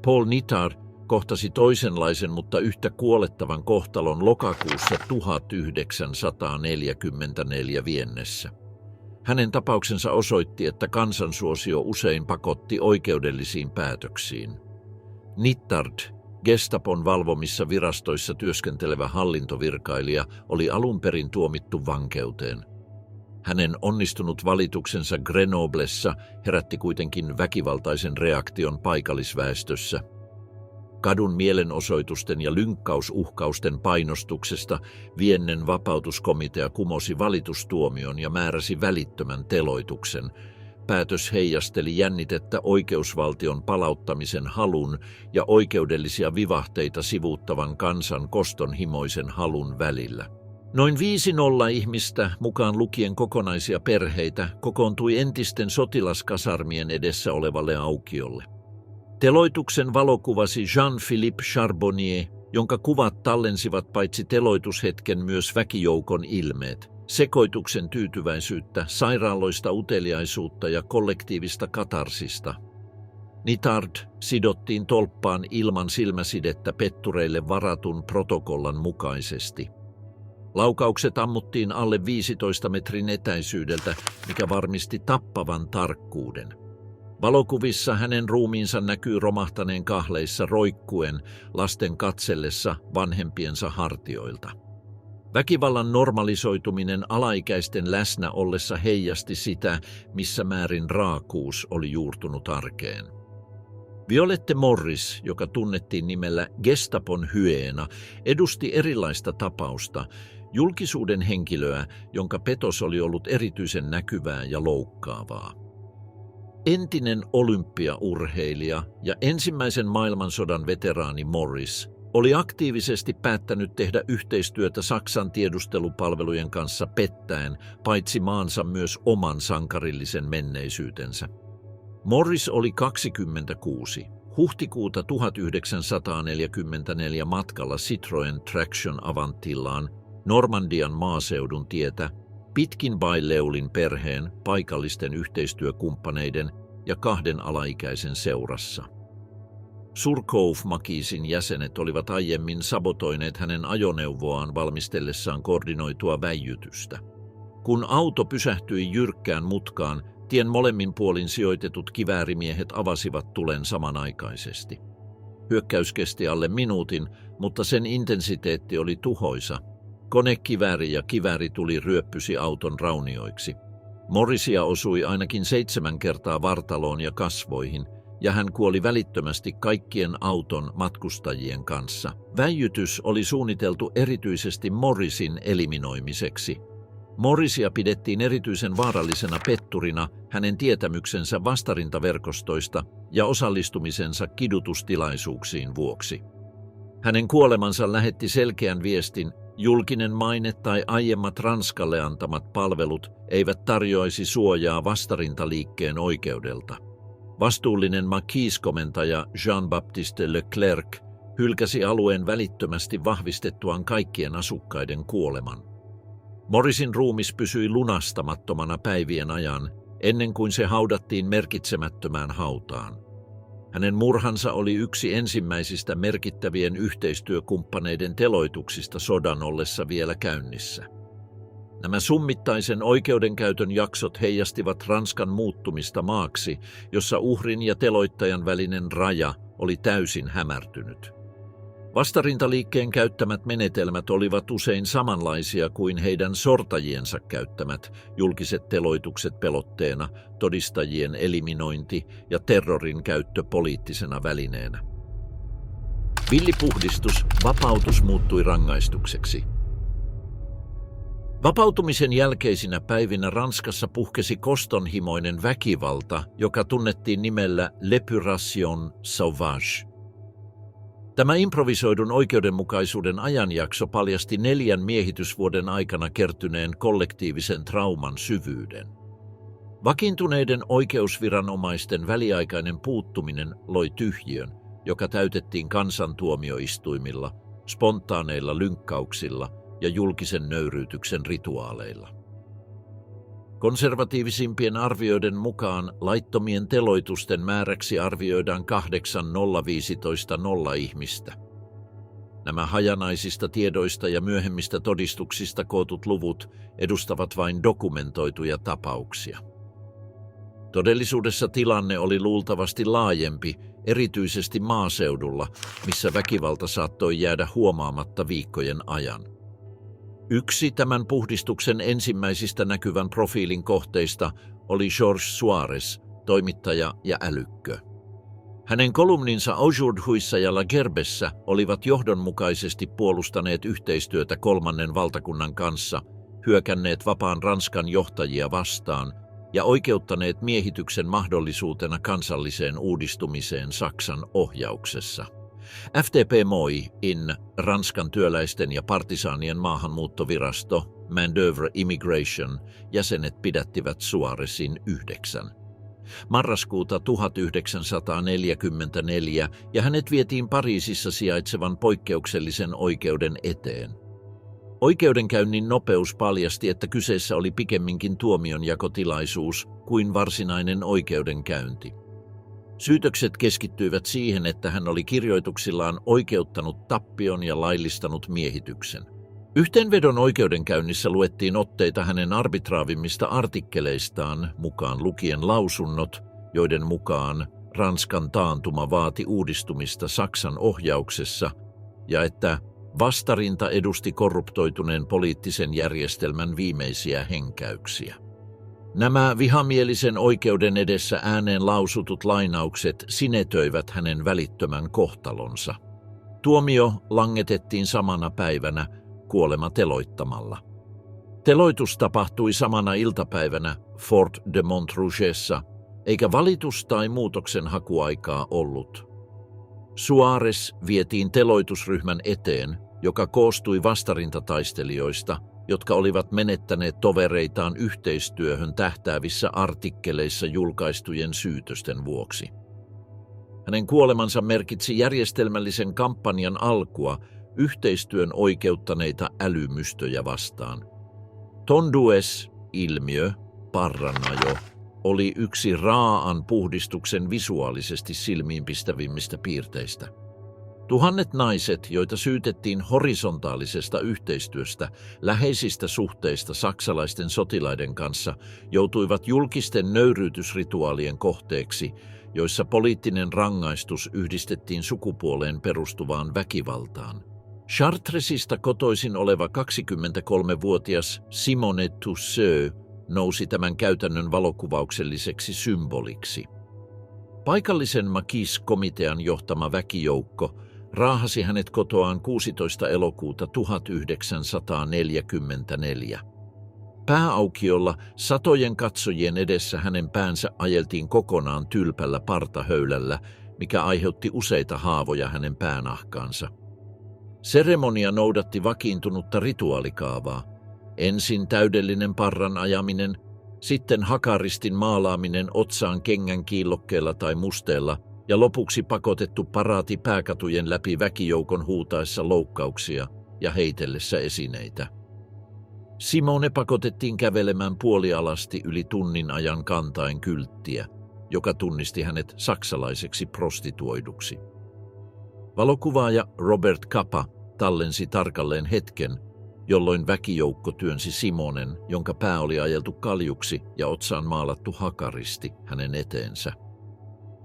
Paul Nittard kohtasi toisenlaisen, mutta yhtä kuolettavan kohtalon lokakuussa 1944 Viennessä. Hänen tapauksensa osoitti, että kansansuosio usein pakotti oikeudellisiin päätöksiin. Nittard, Gestapon valvomissa virastoissa työskentelevä hallintovirkailija, oli alun perin tuomittu vankeuteen. Hänen onnistunut valituksensa Grenoblessa herätti kuitenkin väkivaltaisen reaktion paikallisväestössä. Kadun mielenosoitusten ja lynkkausuhkausten painostuksesta Viennen vapautuskomitea kumosi valitustuomion ja määräsi välittömän teloituksen. Päätös heijasteli jännitettä oikeusvaltion palauttamisen halun ja oikeudellisia vivahteita sivuuttavan kansan kostonhimoisen halun välillä. Noin 500 ihmistä, mukaan lukien kokonaisia perheitä, kokoontui entisten sotilaskasarmien edessä olevalle aukiolle. Teloituksen valokuvasi Jean-Philippe Charbonnier, jonka kuvat tallensivat paitsi teloitushetken myös väkijoukon ilmeet, sekoituksen tyytyväisyyttä, sairaaloista uteliaisuutta ja kollektiivista katarsista. Nittard sidottiin tolppaan ilman silmäsidettä pettureille varatun protokollan mukaisesti. Laukaukset ammuttiin alle 15 metrin etäisyydeltä, mikä varmisti tappavan tarkkuuden. Valokuvissa hänen ruumiinsa näkyy romahtaneen kahleissa roikkuen lasten katsellessa vanhempiensa hartioilta. Väkivallan normalisoituminen alaikäisten läsnä ollessa heijasti sitä, missä määrin raakuus oli juurtunut arkeen. Violette Morris, joka tunnettiin nimellä Gestapon hyena, edusti erilaista tapausta, julkisuuden henkilöä, jonka petos oli ollut erityisen näkyvää ja loukkaavaa. Entinen olympiaurheilija ja ensimmäisen maailmansodan veteraani Morris oli aktiivisesti päättänyt tehdä yhteistyötä Saksan tiedustelupalvelujen kanssa pettäen paitsi maansa myös oman sankarillisen menneisyytensä. Morris oli 26. huhtikuuta 1944 matkalla Citroën Traction Avantillaan Normandian maaseudun tietä pitkin Bailleulin perheen, paikallisten yhteistyökumppaneiden ja 2 alaikäisen seurassa. Surcouf-Makisin jäsenet olivat aiemmin sabotoineet hänen ajoneuvoaan valmistellessaan koordinoitua väijytystä. Kun auto pysähtyi jyrkkään mutkaan, tien molemmin puolin sijoitetut kiväärimiehet avasivat tulen samanaikaisesti. Hyökkäys kesti alle minuutin, mutta sen intensiteetti oli tuhoisa. Konekivääri ja kiväärituli ryöppysi auton raunioiksi. Morrisia osui ainakin 7 kertaa vartaloon ja kasvoihin, ja hän kuoli välittömästi kaikkien auton matkustajien kanssa. Väijytys oli suunniteltu erityisesti Morrisin eliminoimiseksi. Morrisia pidettiin erityisen vaarallisena petturina hänen tietämyksensä vastarintaverkostoista ja osallistumisensa kidutustilaisuuksiin vuoksi. Hänen kuolemansa lähetti selkeän viestin: julkinen maine tai aiemmat Ranskalle antamat palvelut eivät tarjoaisi suojaa vastarintaliikkeen oikeudelta. Vastuullinen Maquis-komentaja Jean-Baptiste Leclerc hylkäsi alueen välittömästi vahvistettuaan kaikkien asukkaiden kuoleman. Morrisin ruumis pysyi lunastamattomana päivien ajan, ennen kuin se haudattiin merkitsemättömään hautaan. Hänen murhansa oli yksi ensimmäisistä merkittävien yhteistyökumppaneiden teloituksista sodan ollessa vielä käynnissä. Nämä summittaisen oikeudenkäytön jaksot heijastivat Ranskan muuttumista maaksi, jossa uhrin ja teloittajan välinen raja oli täysin hämärtynyt. Vastarintaliikkeen käyttämät menetelmät olivat usein samanlaisia kuin heidän sortajiensa käyttämät julkiset teloitukset pelotteena, todistajien eliminointi ja terrorin käyttö poliittisena välineenä. Villipuhdistus, vapautus muuttui rangaistukseksi. Vapautumisen jälkeisinä päivinä Ranskassa puhkesi kostonhimoinen väkivalta, joka tunnettiin nimellä l'épuration sauvage. Tämä improvisoidun oikeudenmukaisuuden ajanjakso paljasti 4 miehitysvuoden aikana kertyneen kollektiivisen trauman syvyyden. Vakiintuneiden oikeusviranomaisten väliaikainen puuttuminen loi tyhjiön, joka täytettiin kansantuomioistuimilla, spontaaneilla lynkkauksilla ja julkisen nöyryytyksen rituaaleilla. Konservatiivisimpien arvioiden mukaan laittomien teloitusten määräksi arvioidaan 8,015 ihmistä. Nämä hajanaisista tiedoista ja myöhemmistä todistuksista kootut luvut edustavat vain dokumentoituja tapauksia. Todellisuudessa tilanne oli luultavasti laajempi, erityisesti maaseudulla, missä väkivalta saattoi jäädä huomaamatta viikkojen ajan. Yksi tämän puhdistuksen ensimmäisistä näkyvän profiilin kohteista oli Georges Suarez, toimittaja ja älykkö. Hänen kolumninsa Aujourd'hui ja La Gerbessä olivat johdonmukaisesti puolustaneet yhteistyötä kolmannen valtakunnan kanssa, hyökänneet vapaan Ranskan johtajia vastaan ja oikeuttaneet miehityksen mahdollisuutena kansalliseen uudistumiseen Saksan ohjauksessa. FDP Moi in Ranskan työläisten ja partisaanien maahanmuuttovirasto Main-d'œuvre Immigration jäsenet pidättivät Suarezin 9. marraskuuta 1944 ja hänet vietiin Pariisissa sijaitsevan poikkeuksellisen oikeuden eteen. Oikeudenkäynnin nopeus paljasti, että kyseessä oli pikemminkin tuomionjakotilaisuus kuin varsinainen oikeudenkäynti. Syytökset keskittyivät siihen, että hän oli kirjoituksillaan oikeuttanut tappion ja laillistanut miehityksen. Yhteenvedon oikeudenkäynnissä luettiin otteita hänen arbitraavimmista artikkeleistaan, mukaan lukien lausunnot, joiden mukaan Ranskan taantuma vaati uudistumista Saksan ohjauksessa ja että vastarinta edusti korruptoituneen poliittisen järjestelmän viimeisiä henkäyksiä. Nämä vihamielisen oikeuden edessä ääneen lausutut lainaukset sinetöivät hänen välittömän kohtalonsa. Tuomio langetettiin samana päivänä kuolema teloittamalla. Teloitus tapahtui samana iltapäivänä Fort de Montrougeessa, eikä valitus- tai muutoksen hakuaikaa ollut. Suarez vietiin teloitusryhmän eteen, joka koostui vastarintataistelijoista, jotka olivat menettäneet tovereitaan yhteistyöhön tähtäävissä artikkeleissa julkaistujen syytösten vuoksi. Hänen kuolemansa merkitsi järjestelmällisen kampanjan alkua yhteistyön oikeuttaneita älymystöjä vastaan. Tondues-ilmiö, parranajo, oli yksi raaan puhdistuksen visuaalisesti silmiinpistävimmistä piirteistä. Tuhannet naiset, joita syytettiin horisontaalisesta yhteistyöstä, läheisistä suhteista saksalaisten sotilaiden kanssa, joutuivat julkisten nöyryytysrituaalien kohteeksi, joissa poliittinen rangaistus yhdistettiin sukupuoleen perustuvaan väkivaltaan. Chartresista kotoisin oleva 23-vuotias Simone Tussaud nousi tämän käytännön valokuvaukselliseksi symboliksi. Paikallisen Maquis-komitean johtama väkijoukko raahasi hänet kotoaan 16. elokuuta 1944. Pääaukiolla satojen katsojien edessä hänen päänsä ajeltiin kokonaan tylpällä partahöylällä, mikä aiheutti useita haavoja hänen päänahkaansa. Seremonia noudatti vakiintunutta rituaalikaavaa. Ensin täydellinen parran ajaminen, sitten hakaristin maalaaminen otsaan kengän kiillokkeella tai musteella ja lopuksi pakotettu paraati pääkatujen läpi väkijoukon huutaessa loukkauksia ja heitellessä esineitä. Simone pakotettiin kävelemään puolialasti yli tunnin ajan kantaen kylttiä, joka tunnisti hänet saksalaiseksi prostituoiduksi. Valokuvaaja Robert Capa tallensi tarkalleen hetken, jolloin väkijoukko työnsi Simonen, jonka pää oli ajeltu kaljuksi ja otsaan maalattu hakaristi, hänen eteensä.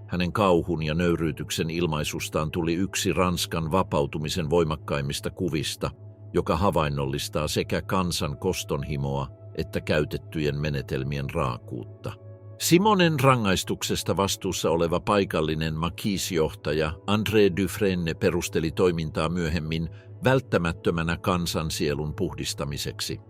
Hänen kauhun ja nöyryytyksen ilmaisustaan tuli yksi Ranskan vapautumisen voimakkaimmista kuvista, joka havainnollistaa sekä kansan kostonhimoa että käytettyjen menetelmien raakuutta. Simonen rangaistuksesta vastuussa oleva paikallinen Maquis-johtaja André Dufresne perusteli toimintaa myöhemmin välttämättömänä kansansielun puhdistamiseksi.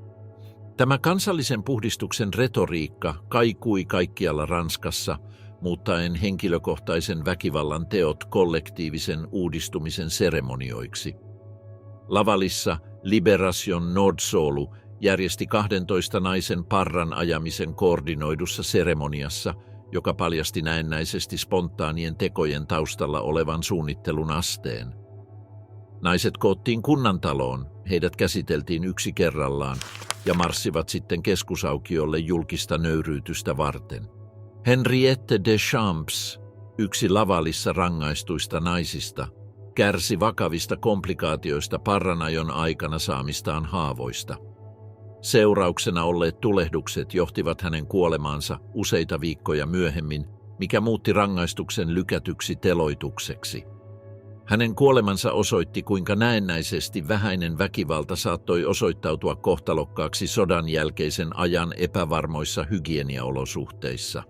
Tämä kansallisen puhdistuksen retoriikka kaikui kaikkialla Ranskassa, muuttaen henkilökohtaisen väkivallan teot kollektiivisen uudistumisen seremonioiksi. Lavalissa Liberation Nord-Solu järjesti 12 naisen parran ajamisen koordinoidussa seremoniassa, joka paljasti näennäisesti spontaanien tekojen taustalla olevan suunnittelun asteen. Naiset koottiin kunnantaloon, heidät käsiteltiin yksi kerrallaan ja marssivat sitten keskusaukiolle julkista nöyryytystä varten. Henriette Deschamps, yksi Lavalissa rangaistuista naisista, kärsi vakavista komplikaatioista parranajon aikana saamistaan haavoista. Seurauksena olleet tulehdukset johtivat hänen kuolemaansa useita viikkoja myöhemmin, mikä muutti rangaistuksen lykätyksi teloitukseksi. Hänen kuolemansa osoitti, kuinka näennäisesti vähäinen väkivalta saattoi osoittautua kohtalokkaaksi sodan jälkeisen ajan epävarmoissa hygieniaolosuhteissa.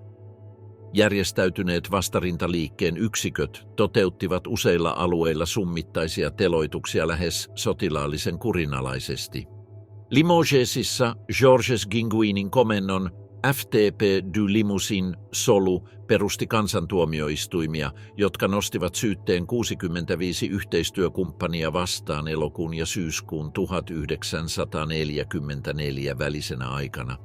Järjestäytyneet vastarintaliikkeen yksiköt toteuttivat useilla alueilla summittaisia teloituksia lähes sotilaallisen kurinalaisesti. Limogesissa Georges Guinguinin komennon FTP du Limousin Solu perusti kansantuomioistuimia, jotka nostivat syytteen 65 yhteistyökumppania vastaan elokuun ja syyskuun 1944 välisenä aikana.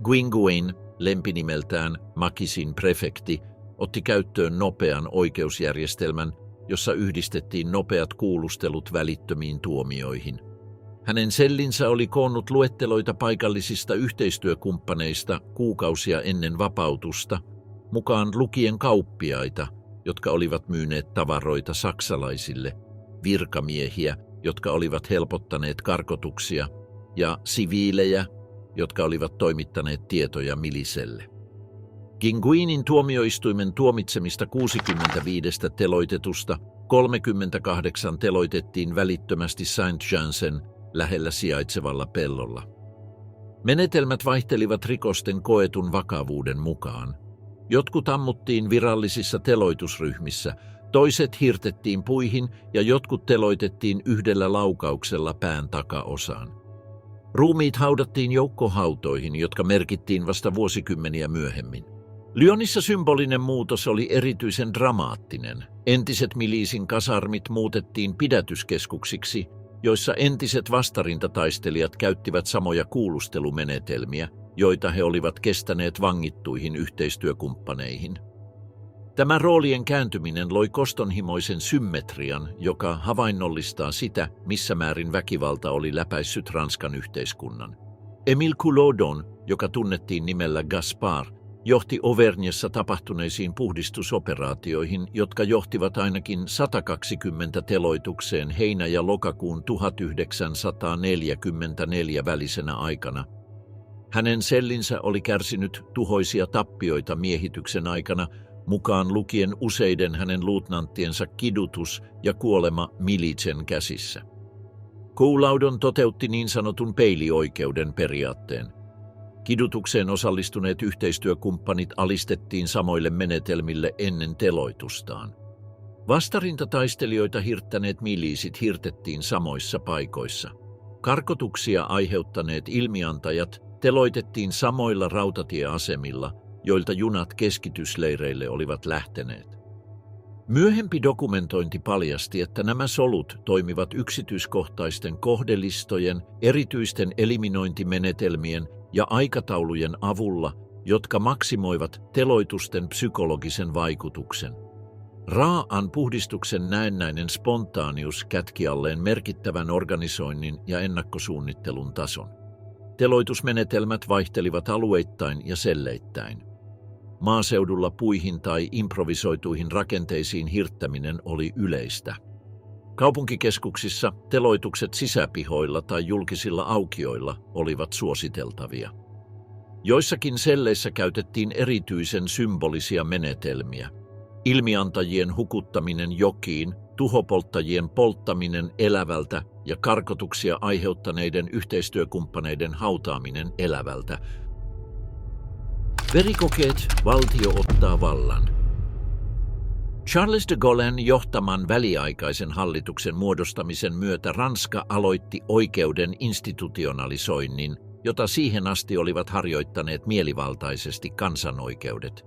Guinguin, lempinimeltään Maquisin prefekti, otti käyttöön nopean oikeusjärjestelmän, jossa yhdistettiin nopeat kuulustelut välittömiin tuomioihin. Hänen sellinsä oli koonnut luetteloita paikallisista yhteistyökumppaneista kuukausia ennen vapautusta, mukaan lukien kauppiaita, jotka olivat myyneet tavaroita saksalaisille, virkamiehiä, jotka olivat helpottaneet karkotuksia, ja siviilejä, jotka olivat toimittaneet tietoja miliselle. Guinguinin tuomioistuimen tuomitsemista 65 teloitetusta 38 teloitettiin välittömästi Saint-Jansen lähellä sijaitsevalla pellolla. Menetelmät vaihtelivat rikosten koetun vakavuuden mukaan. Jotkut ammuttiin virallisissa teloitusryhmissä, toiset hirtettiin puihin ja jotkut teloitettiin yhdellä laukauksella pään takaosaan. Ruumiit haudattiin joukkohautoihin, jotka merkittiin vasta vuosikymmeniä myöhemmin. Lyonissa symbolinen muutos oli erityisen dramaattinen. Entiset miliisin kasarmit muutettiin pidätyskeskuksiksi, joissa entiset vastarintataistelijat käyttivät samoja kuulustelumenetelmiä, joita he olivat kestäneet vangittuihin yhteistyökumppaneihin. Tämä roolien kääntyminen loi kostonhimoisen symmetrian, joka havainnollistaa sitä, missä määrin väkivalta oli läpäissyt Ranskan yhteiskunnan. Émile Coulodon, joka tunnettiin nimellä Gaspard, johti Auvergnessa tapahtuneisiin puhdistusoperaatioihin, jotka johtivat ainakin 120 teloitukseen heinä- ja lokakuun 1944 välisenä aikana. Hänen sellinsä oli kärsinyt tuhoisia tappioita miehityksen aikana, mukaan lukien useiden hänen luutnanttiensa kidutus ja kuolema militsen käsissä. Coulodon toteutti niin sanotun peilioikeuden periaatteen. Kidutukseen osallistuneet yhteistyökumppanit alistettiin samoille menetelmille ennen teloitustaan. Vastarintataistelijoita hirttäneet miliisit hirtettiin samoissa paikoissa. Karkotuksia aiheuttaneet ilmiantajat teloitettiin samoilla rautatieasemilla, joilta junat keskitysleireille olivat lähteneet. Myöhempi dokumentointi paljasti, että nämä solut toimivat yksityiskohtaisten kohdelistojen, erityisten eliminointimenetelmien ja aikataulujen avulla, jotka maksimoivat teloitusten psykologisen vaikutuksen. Raa'an puhdistuksen näennäinen spontaanius kätki alleen merkittävän organisoinnin ja ennakkosuunnittelun tason. Teloitusmenetelmät vaihtelivat alueittain ja selleittäin. Maaseudulla puihin tai improvisoituihin rakenteisiin hirttäminen oli yleistä. Kaupunkikeskuksissa teloitukset sisäpihoilla tai julkisilla aukioilla olivat suositeltavia. Joissakin selleissä käytettiin erityisen symbolisia menetelmiä. Ilmiantajien hukuttaminen jokiin, tuhopolttajien polttaminen elävältä ja karkotuksia aiheuttaneiden yhteistyökumppaneiden hautaaminen elävältä. Verikokeet, valtio ottaa vallan. Charles de Gaullen johtaman väliaikaisen hallituksen muodostamisen myötä Ranska aloitti oikeuden institutionalisoinnin, jota siihen asti olivat harjoittaneet mielivaltaisesti kansanoikeudet.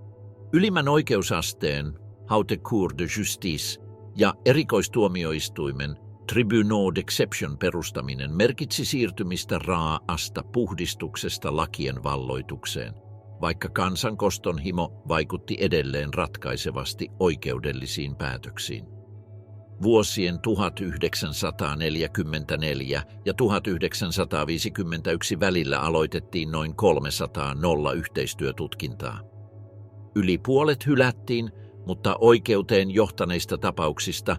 Ylimmän oikeusasteen, Haute Cour de Justice, ja erikoistuomioistuimen, Tribunal d'Exception perustaminen merkitsi siirtymistä raa'asta puhdistuksesta lakien valloitukseen, vaikka kansan kostonhimo vaikutti edelleen ratkaisevasti oikeudellisiin päätöksiin. Vuosien 1944 ja 1951 välillä aloitettiin noin 300 yhteistyötutkintaa. Yli puolet hylättiin, mutta oikeuteen johtaneista tapauksista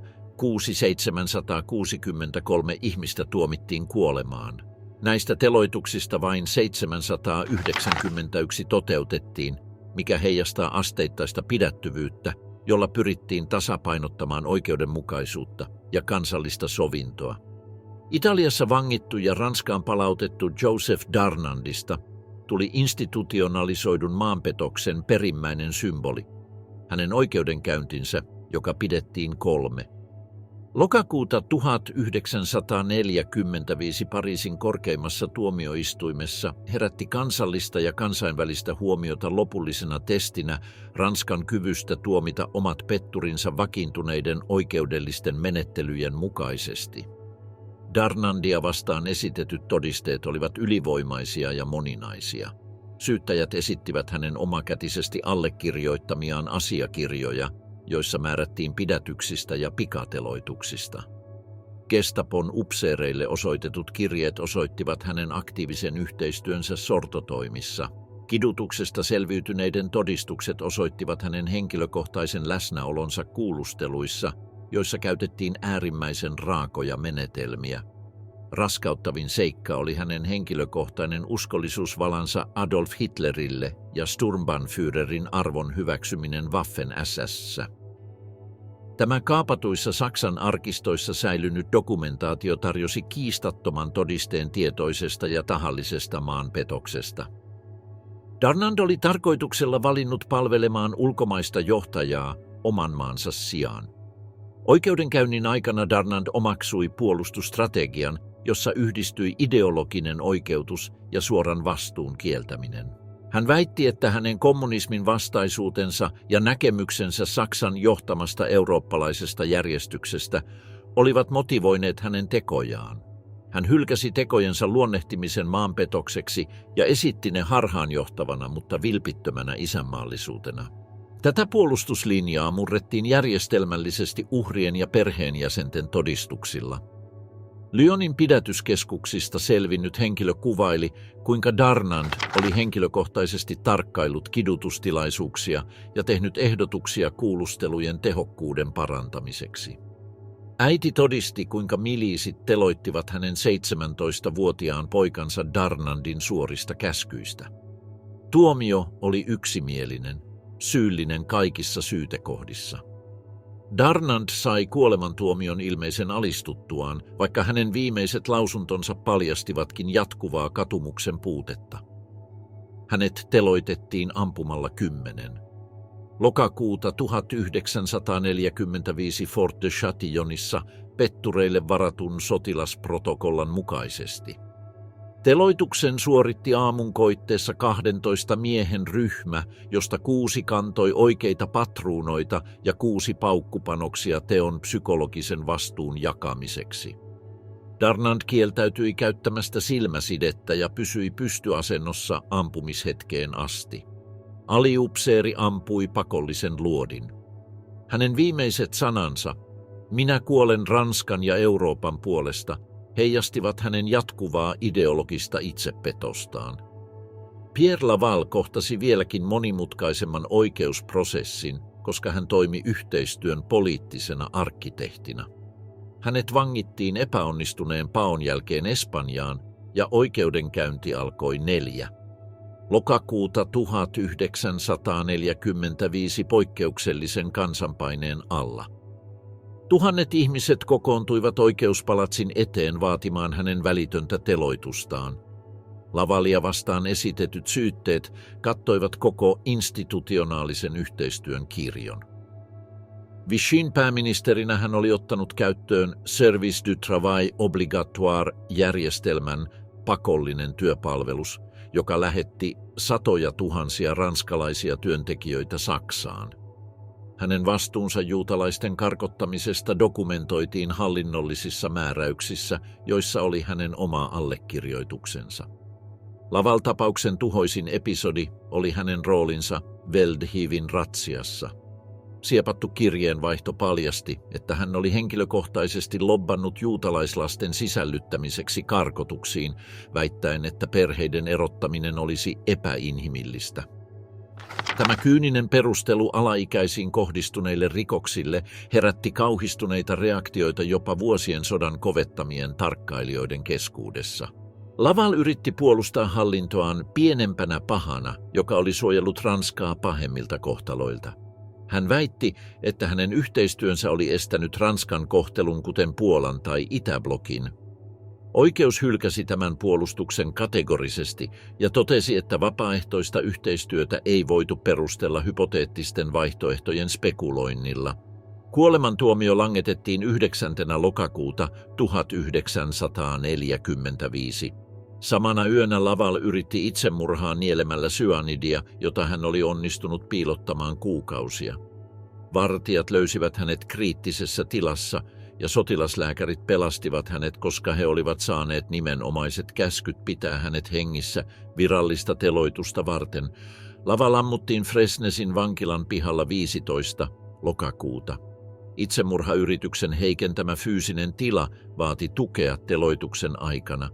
763 ihmistä tuomittiin kuolemaan. Näistä teloituksista vain 791 toteutettiin, mikä heijastaa asteittaista pidättyvyyttä, jolla pyrittiin tasapainottamaan oikeudenmukaisuutta ja kansallista sovintoa. Italiassa vangittu ja Ranskaan palautettu Joseph Darnandista tuli institutionalisoidun maanpetoksen perimmäinen symboli. Hänen oikeudenkäyntinsä, joka pidettiin 3. Lokakuuta 1945 Pariisin korkeimmassa tuomioistuimessa herätti kansallista ja kansainvälistä huomiota lopullisena testinä Ranskan kyvystä tuomita omat petturinsa vakiintuneiden oikeudellisten menettelyjen mukaisesti. Darnandia vastaan esitetyt todisteet olivat ylivoimaisia ja moninaisia. Syyttäjät esittivät hänen omakätisesti allekirjoittamiaan asiakirjoja, joissa määrättiin pidätyksistä ja pikateloituksista. Gestapon upseereille osoitetut kirjeet osoittivat hänen aktiivisen yhteistyönsä sortotoimissa. Kidutuksesta selviytyneiden todistukset osoittivat hänen henkilökohtaisen läsnäolonsa kuulusteluissa, joissa käytettiin äärimmäisen raakoja menetelmiä. raskauttavin seikka oli hänen henkilökohtainen uskollisuusvalansa Adolf Hitlerille ja Sturmbannführerin arvon hyväksyminen Waffen-SS:ssä. Tämä kaapatuissa Saksan arkistoissa säilynyt dokumentaatio tarjosi kiistattoman todisteen tietoisesta ja tahallisesta maanpetoksesta. Darnand oli tarkoituksella valinnut palvelemaan ulkomaista johtajaa oman maansa sijaan. Oikeudenkäynnin aikana Darnand omaksui puolustusstrategian, jossa yhdistyi ideologinen oikeutus ja suoran vastuun kieltäminen. Hän väitti, että hänen kommunismin vastaisuutensa ja näkemyksensä Saksan johtamasta eurooppalaisesta järjestyksestä olivat motivoineet hänen tekojaan. Hän hylkäsi tekojensa luonnehtimisen maanpetokseksi ja esitti ne harhaanjohtavana, mutta vilpittömänä isänmaallisuutena. Tätä puolustuslinjaa murrettiin järjestelmällisesti uhrien ja perheenjäsenten todistuksilla. Lyonin pidätyskeskuksista selvinnyt henkilö kuvaili, kuinka Darnand oli henkilökohtaisesti tarkkaillut kidutustilaisuuksia ja tehnyt ehdotuksia kuulustelujen tehokkuuden parantamiseksi. Äiti todisti, kuinka miliisit teloittivat hänen 17-vuotiaan poikansa Darnandin suorista käskyistä. Tuomio oli yksimielinen, syyllinen kaikissa syytekohdissa. Darnand sai kuolemantuomion ilmeisen alistuttuaan, vaikka hänen viimeiset lausuntonsa paljastivatkin jatkuvaa katumuksen puutetta. Hänet teloitettiin ampumalla 10. lokakuuta 1945 Fort de Châtillonissa pettureille varatun sotilasprotokollan mukaisesti. Teloituksen suoritti aamunkoitteessa 12 miehen ryhmä, josta 6 kantoi oikeita patruunoita ja 6 paukkupanoksia teon psykologisen vastuun jakamiseksi. Darnand kieltäytyi käyttämästä silmäsidettä ja pysyi pystyasennossa ampumishetkeen asti. Aliupseeri ampui pakollisen luodin. Hänen viimeiset sanansa, "Minä kuolen Ranskan ja Euroopan puolesta", heijastivat hänen jatkuvaa ideologista itsepetostaan. Pierre Laval kohtasi vieläkin monimutkaisemman oikeusprosessin, koska hän toimi yhteistyön poliittisena arkkitehtina. Hänet vangittiin epäonnistuneen paon jälkeen Espanjaan ja oikeudenkäynti alkoi 4. lokakuuta 1945 poikkeuksellisen kansanpaineen alla. Tuhannet ihmiset kokoontuivat oikeuspalatsin eteen vaatimaan hänen välitöntä teloitustaan. Lavalia vastaan esitetyt syytteet kattoivat koko institutionaalisen yhteistyön kirjon. Vichyn pääministerinä hän oli ottanut käyttöön Service du Travail Obligatoire-järjestelmän pakollinen työpalvelus, joka lähetti satoja tuhansia ranskalaisia työntekijöitä Saksaan. Hänen vastuunsa juutalaisten karkottamisesta dokumentoitiin hallinnollisissa määräyksissä, joissa oli hänen oma allekirjoituksensa. Laval-tapauksen tuhoisin episodi oli hänen roolinsa Veldhivin ratsiassa. Siepattu kirjeenvaihto paljasti, että hän oli henkilökohtaisesti lobbannut juutalaislasten sisällyttämiseksi karkotuksiin, väittäen, että perheiden erottaminen olisi epäinhimillistä. Tämä kyyninen perustelu alaikäisiin kohdistuneille rikoksille herätti kauhistuneita reaktioita jopa vuosien sodan kovettamien tarkkailijoiden keskuudessa. Laval yritti puolustaa hallintoaan pienempänä pahana, joka oli suojellut Ranskaa pahemmilta kohtaloilta. Hän väitti, että hänen yhteistyönsä oli estänyt Ranskan kohtelun kuten Puolan tai Itäblokin. Oikeus hylkäsi tämän puolustuksen kategorisesti ja totesi, että vapaaehtoista yhteistyötä ei voitu perustella hypoteettisten vaihtoehtojen spekuloinnilla. Kuolemantuomio langetettiin 9. lokakuuta 1945. Samana yönä Laval yritti itsemurhaa nielemällä syanidia, jota hän oli onnistunut piilottamaan kuukausia. Vartijat löysivät hänet kriittisessä tilassa ja sotilaslääkärit pelastivat hänet, koska he olivat saaneet nimenomaiset käskyt pitää hänet hengissä virallista teloitusta varten. Laval ammuttiin Fresnesin vankilan pihalla 15. lokakuuta. Itsemurhayrityksen heikentämä fyysinen tila vaati tukea teloituksen aikana.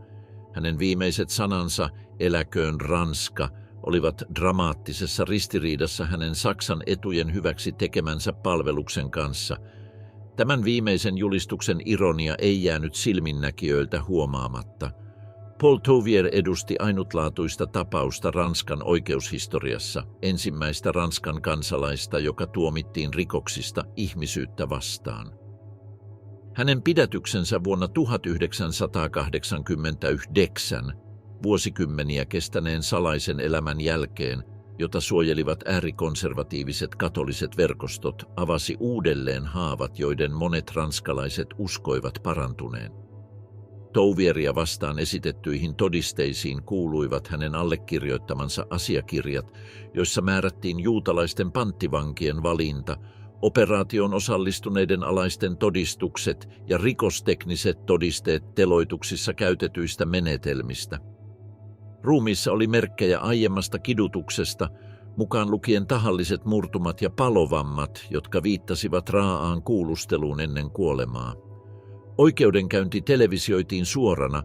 Hänen viimeiset sanansa, "Eläköön Ranska", olivat dramaattisessa ristiriidassa hänen Saksan etujen hyväksi tekemänsä palveluksen kanssa. Tämän viimeisen julistuksen ironia ei jäänyt silminnäkijöiltä huomaamatta. Paul Touvier edusti ainutlaatuista tapausta Ranskan oikeushistoriassa, ensimmäistä Ranskan kansalaista, joka tuomittiin rikoksista ihmisyyttä vastaan. Hänen pidätyksensä vuonna 1989, vuosikymmeniä kestäneen salaisen elämän jälkeen, jota suojelivat äärikonservatiiviset katoliset verkostot, avasi uudelleen haavat, joiden monet ranskalaiset uskoivat parantuneen. Touvieria vastaan esitettyihin todisteisiin kuuluivat hänen allekirjoittamansa asiakirjat, joissa määrättiin juutalaisten panttivankien valinta, operaatioon osallistuneiden alaisten todistukset ja rikostekniset todisteet teloituksissa käytetyistä menetelmistä. Ruumiissa oli merkkejä aiemmasta kidutuksesta, mukaan lukien tahalliset murtumat ja palovammat, jotka viittasivat raa'aan kuulusteluun ennen kuolemaa. Oikeudenkäynti televisioitiin suorana,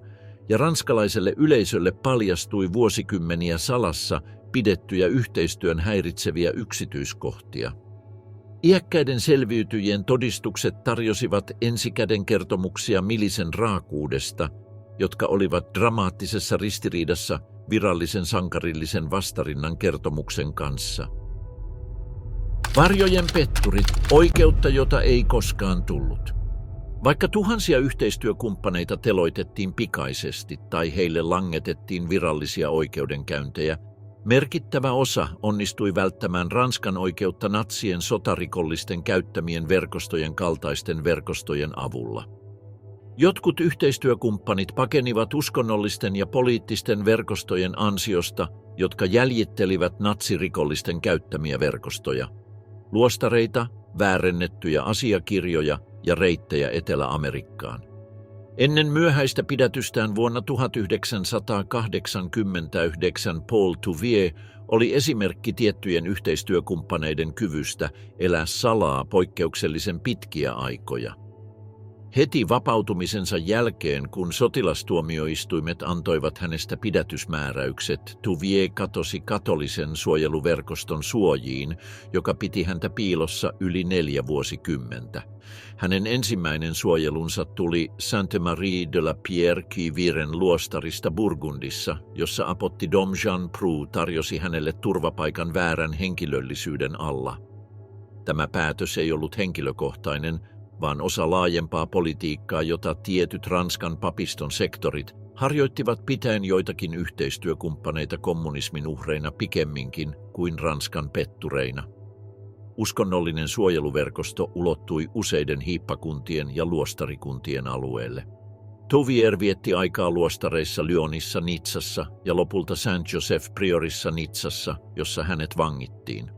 ja ranskalaiselle yleisölle paljastui vuosikymmeniä salassa pidettyjä yhteistyön häiritseviä yksityiskohtia. Iäkkäiden selviytyjien todistukset tarjosivat ensikäden kertomuksia Milisen raakuudesta, jotka olivat dramaattisessa ristiriidassa virallisen sankarillisen vastarinnan kertomuksen kanssa. Varjojen petturit, oikeutta, jota ei koskaan tullut. Vaikka tuhansia yhteistyökumppaneita teloitettiin pikaisesti tai heille langetettiin virallisia oikeudenkäyntejä, merkittävä osa onnistui välttämään Ranskan oikeutta natsien sotarikollisten käyttämien verkostojen kaltaisten verkostojen avulla. Jotkut yhteistyökumppanit pakenivat uskonnollisten ja poliittisten verkostojen ansiosta, jotka jäljittelivät natsirikollisten käyttämiä verkostoja, luostareita, väärennettyjä asiakirjoja ja reittejä Etelä-Amerikkaan. Ennen myöhäistä pidätystään vuonna 1989 Paul Touvier oli esimerkki tiettyjen yhteistyökumppaneiden kyvystä elää salaa poikkeuksellisen pitkiä aikoja. Heti vapautumisensa jälkeen, kun sotilastuomioistuimet antoivat hänestä pidätysmääräykset, Touvier katosi katolisen suojeluverkoston suojiin, joka piti häntä piilossa yli 4 vuosikymmentä. Hänen ensimmäinen suojelunsa tuli Sainte-Marie de la Pierre-Cuvieren luostarista Burgundissa, jossa apotti Dom Jean Prou tarjosi hänelle turvapaikan väärän henkilöllisyyden alla. Tämä päätös ei ollut henkilökohtainen, vaan osa laajempaa politiikkaa, jota tietyt Ranskan papiston sektorit harjoittivat pitäen joitakin yhteistyökumppaneita kommunismin uhreina pikemminkin kuin Ranskan pettureina. Uskonnollinen suojeluverkosto ulottui useiden hiippakuntien ja luostarikuntien alueelle. Touvier vietti aikaa luostareissa Lyonissa, Nitsassa ja lopulta Saint-Joseph Priorissa Nitsassa, jossa hänet vangittiin.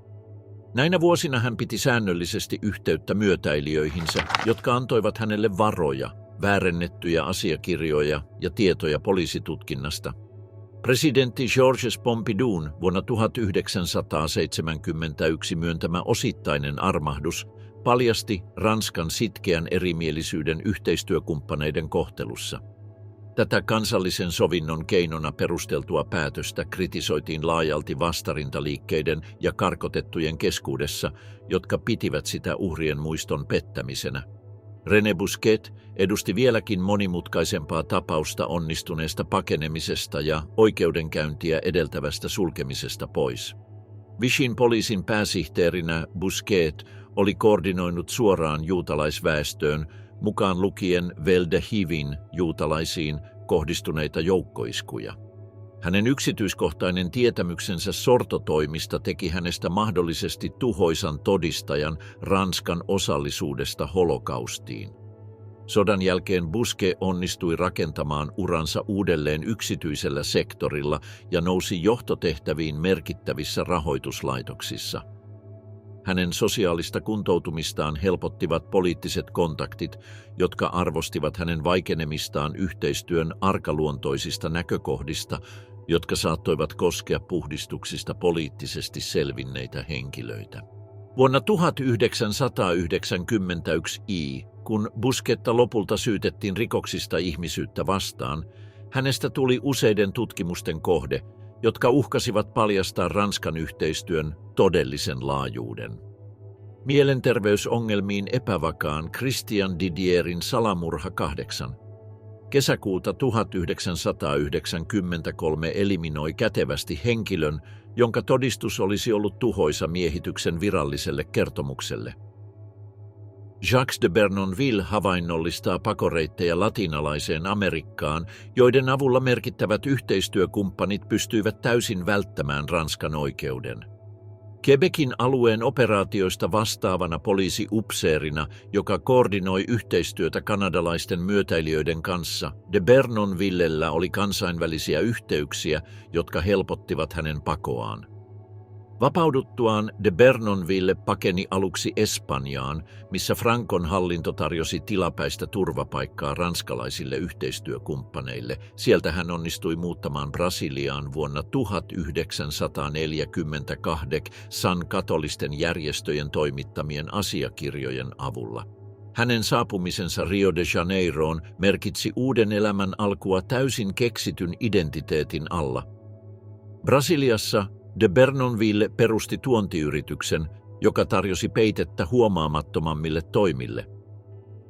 Näinä vuosina hän piti säännöllisesti yhteyttä myötäilijöihinsä, jotka antoivat hänelle varoja, väärennettyjä asiakirjoja ja tietoja poliisitutkinnasta. Presidentti Georges Pompidoun vuonna 1971 myöntämä osittainen armahdus paljasti Ranskan sitkeän erimielisyyden yhteistyökumppaneiden kohtelussa. Tätä kansallisen sovinnon keinona perusteltua päätöstä kritisoitiin laajalti vastarintaliikkeiden ja karkotettujen keskuudessa, jotka pitivät sitä uhrien muiston pettämisenä. René Busquet edusti vieläkin monimutkaisempaa tapausta onnistuneesta pakenemisesta ja oikeudenkäyntiä edeltävästä sulkemisesta pois. Vichin poliisin pääsihteerinä Busquet oli koordinoinut suoraan juutalaisväestöön, mukaan lukien Vel de Hivin juutalaisiin kohdistuneita joukkoiskuja. Hänen yksityiskohtainen tietämyksensä sortotoimista teki hänestä mahdollisesti tuhoisan todistajan Ranskan osallisuudesta holokaustiin. Sodan jälkeen Busquet onnistui rakentamaan uransa uudelleen yksityisellä sektorilla ja nousi johtotehtäviin merkittävissä rahoituslaitoksissa. Hänen sosiaalista kuntoutumistaan helpottivat poliittiset kontaktit, jotka arvostivat hänen vaikenemistaan yhteistyön arkaluontoisista näkökohdista, jotka saattoivat koskea puhdistuksista poliittisesti selvinneitä henkilöitä. Vuonna 1991, kun Busquetta lopulta syytettiin rikoksista ihmisyyttä vastaan, hänestä tuli useiden tutkimusten kohde, jotka uhkasivat paljastaa Ranskan yhteistyön todellisen laajuuden. Mielenterveysongelmiin epävakaan Christian Didierin salamurha 8. Kesäkuuta 1993 eliminoi kätevästi henkilön, jonka todistus olisi ollut tuhoisa miehityksen viralliselle kertomukselle. Jacques de Bernonville havainnollistaa pakoreittejä latinalaiseen Amerikkaan, joiden avulla merkittävät yhteistyökumppanit pystyivät täysin välttämään Ranskan oikeuden. Quebecin alueen operaatioista vastaavana poliisiupseerina, joka koordinoi yhteistyötä kanadalaisten myötäilijöiden kanssa, de Bernonvillellä oli kansainvälisiä yhteyksiä, jotka helpottivat hänen pakoaan. Vapauduttuaan de Bernonville pakeni aluksi Espanjaan, missä Francon hallinto tarjosi tilapäistä turvapaikkaa ranskalaisille yhteistyökumppaneille. Sieltä hän onnistui muuttamaan Brasiliaan vuonna 1948 katolisten järjestöjen toimittamien asiakirjojen avulla. Hänen saapumisensa Rio de Janeiroon merkitsi uuden elämän alkua täysin keksityn identiteetin alla. Brasiliassa de Bernonville perusti tuontiyrityksen, joka tarjosi peitettä huomaamattomammille toimille.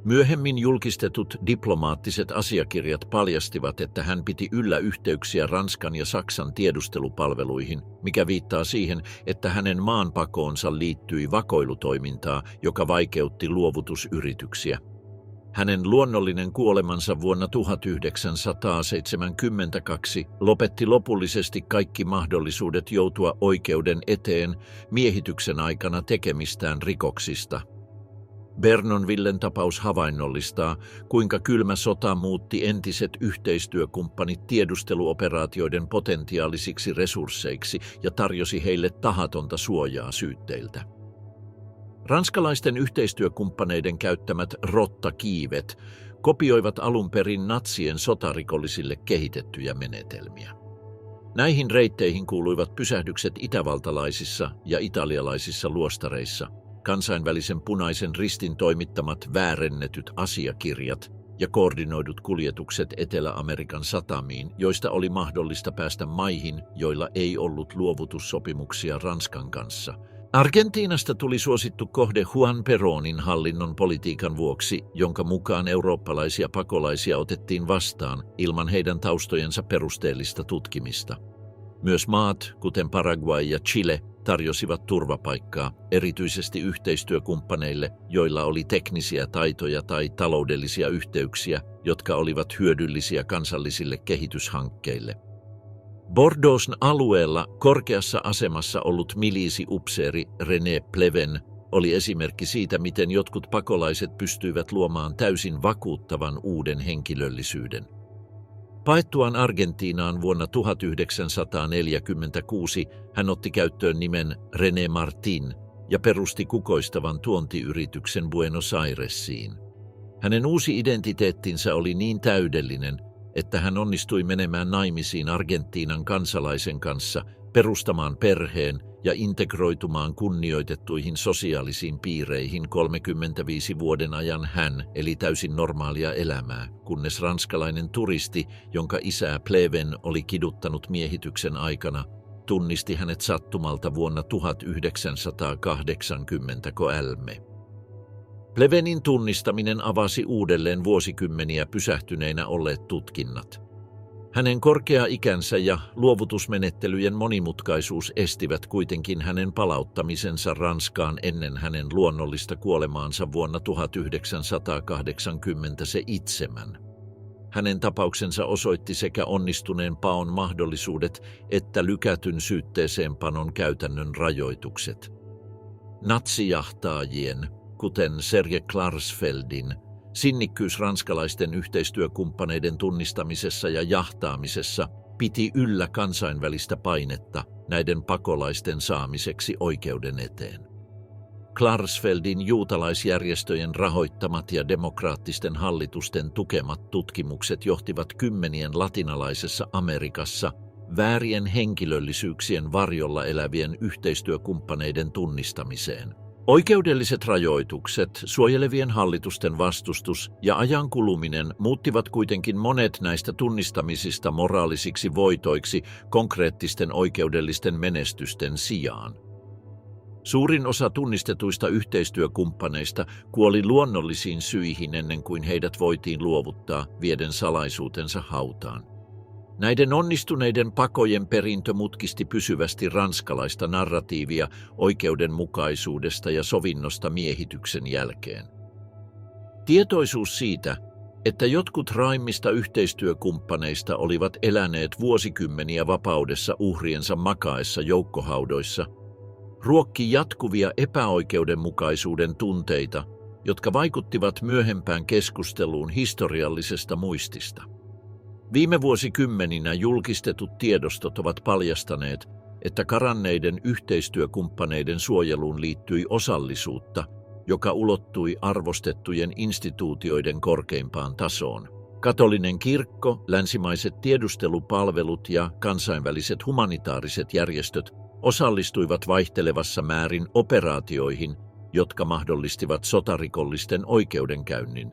Myöhemmin julkistetut diplomaattiset asiakirjat paljastivat, että hän piti yllä yhteyksiä Ranskan ja Saksan tiedustelupalveluihin, mikä viittaa siihen, että hänen maanpakoonsa liittyi vakoilutoimintaa, joka vaikeutti luovutusyrityksiä. Hänen luonnollinen kuolemansa vuonna 1972 lopetti lopullisesti kaikki mahdollisuudet joutua oikeuden eteen miehityksen aikana tekemistään rikoksista. Bernonvillen tapaus havainnollistaa, kuinka kylmä sota muutti entiset yhteistyökumppanit tiedusteluoperaatioiden potentiaalisiksi resursseiksi ja tarjosi heille tahatonta suojaa syytteiltä. Ranskalaisten yhteistyökumppaneiden käyttämät rottakiivet kopioivat alun perin natsien sotarikollisille kehitettyjä menetelmiä. Näihin reitteihin kuuluivat pysähdykset itävaltalaisissa ja italialaisissa luostareissa, kansainvälisen punaisen ristin toimittamat väärennetyt asiakirjat ja koordinoidut kuljetukset Etelä-Amerikan satamiin, joista oli mahdollista päästä maihin, joilla ei ollut luovutussopimuksia Ranskan kanssa. Argentiinasta tuli suosittu kohde Juan Peronin hallinnon politiikan vuoksi, jonka mukaan eurooppalaisia pakolaisia otettiin vastaan ilman heidän taustojensa perusteellista tutkimista. Myös maat, kuten Paraguay ja Chile, tarjosivat turvapaikkaa, erityisesti yhteistyökumppaneille, joilla oli teknisiä taitoja tai taloudellisia yhteyksiä, jotka olivat hyödyllisiä kansallisille kehityshankkeille. Bordeaux'n alueella korkeassa asemassa ollut miliisiupseeri René Pleven oli esimerkki siitä, miten jotkut pakolaiset pystyivät luomaan täysin vakuuttavan uuden henkilöllisyyden. Paettuaan Argentiinaan vuonna 1946 hän otti käyttöön nimen René Martin ja perusti kukoistavan tuontiyrityksen Buenos Airesiin. Hänen uusi identiteettinsä oli niin täydellinen, että hän onnistui menemään naimisiin Argentiinan kansalaisen kanssa, perustamaan perheen ja integroitumaan kunnioitettuihin sosiaalisiin piireihin. 35 vuoden ajan hän eli täysin normaalia elämää, kunnes ranskalainen turisti, jonka isää Pleven oli kiduttanut miehityksen aikana, tunnisti hänet sattumalta vuonna 1983. Plevenin tunnistaminen avasi uudelleen vuosikymmeniä pysähtyneinä olleet tutkinnat. Hänen korkea ikänsä ja luovutusmenettelyjen monimutkaisuus estivät kuitenkin hänen palauttamisensa Ranskaan ennen hänen luonnollista kuolemaansa vuonna 1987. Hänen tapauksensa osoitti sekä onnistuneen paon mahdollisuudet että lykätyn syytteeseenpanon käytännön rajoitukset. Natsijahtaajien, kuten Serge Klarsfeldin, sinnikkyys ranskalaisten yhteistyökumppaneiden tunnistamisessa ja jahtaamisessa piti yllä kansainvälistä painetta näiden pakolaisten saamiseksi oikeuden eteen. Klarsfeldin juutalaisjärjestöjen rahoittamat ja demokraattisten hallitusten tukemat tutkimukset johtivat kymmenien latinalaisessa Amerikassa väärien henkilöllisyyksien varjolla elävien yhteistyökumppaneiden tunnistamiseen. Oikeudelliset rajoitukset, suojelevien hallitusten vastustus ja ajan kuluminen muuttivat kuitenkin monet näistä tunnistamisista moraalisiksi voitoiksi konkreettisten oikeudellisten menestysten sijaan. Suurin osa tunnistetuista yhteistyökumppaneista kuoli luonnollisiin syihin ennen kuin heidät voitiin luovuttaa, vieden salaisuutensa hautaan. Näiden onnistuneiden pakojen perintö mutkisti pysyvästi ranskalaista narratiivia oikeudenmukaisuudesta ja sovinnosta miehityksen jälkeen. Tietoisuus siitä, että jotkut raimmista yhteistyökumppaneista olivat eläneet vuosikymmeniä vapaudessa uhriensa makaessa joukkohaudoissa, ruokki jatkuvia epäoikeudenmukaisuuden tunteita, jotka vaikuttivat myöhempään keskusteluun historiallisesta muistista. Viime vuosikymmeninä julkistetut tiedostot ovat paljastaneet, että karanneiden yhteistyökumppaneiden suojeluun liittyi osallisuutta, joka ulottui arvostettujen instituutioiden korkeimpaan tasoon. Katolinen kirkko, länsimaiset tiedustelupalvelut ja kansainväliset humanitaariset järjestöt osallistuivat vaihtelevassa määrin operaatioihin, jotka mahdollistivat sotarikollisten oikeudenkäynnin,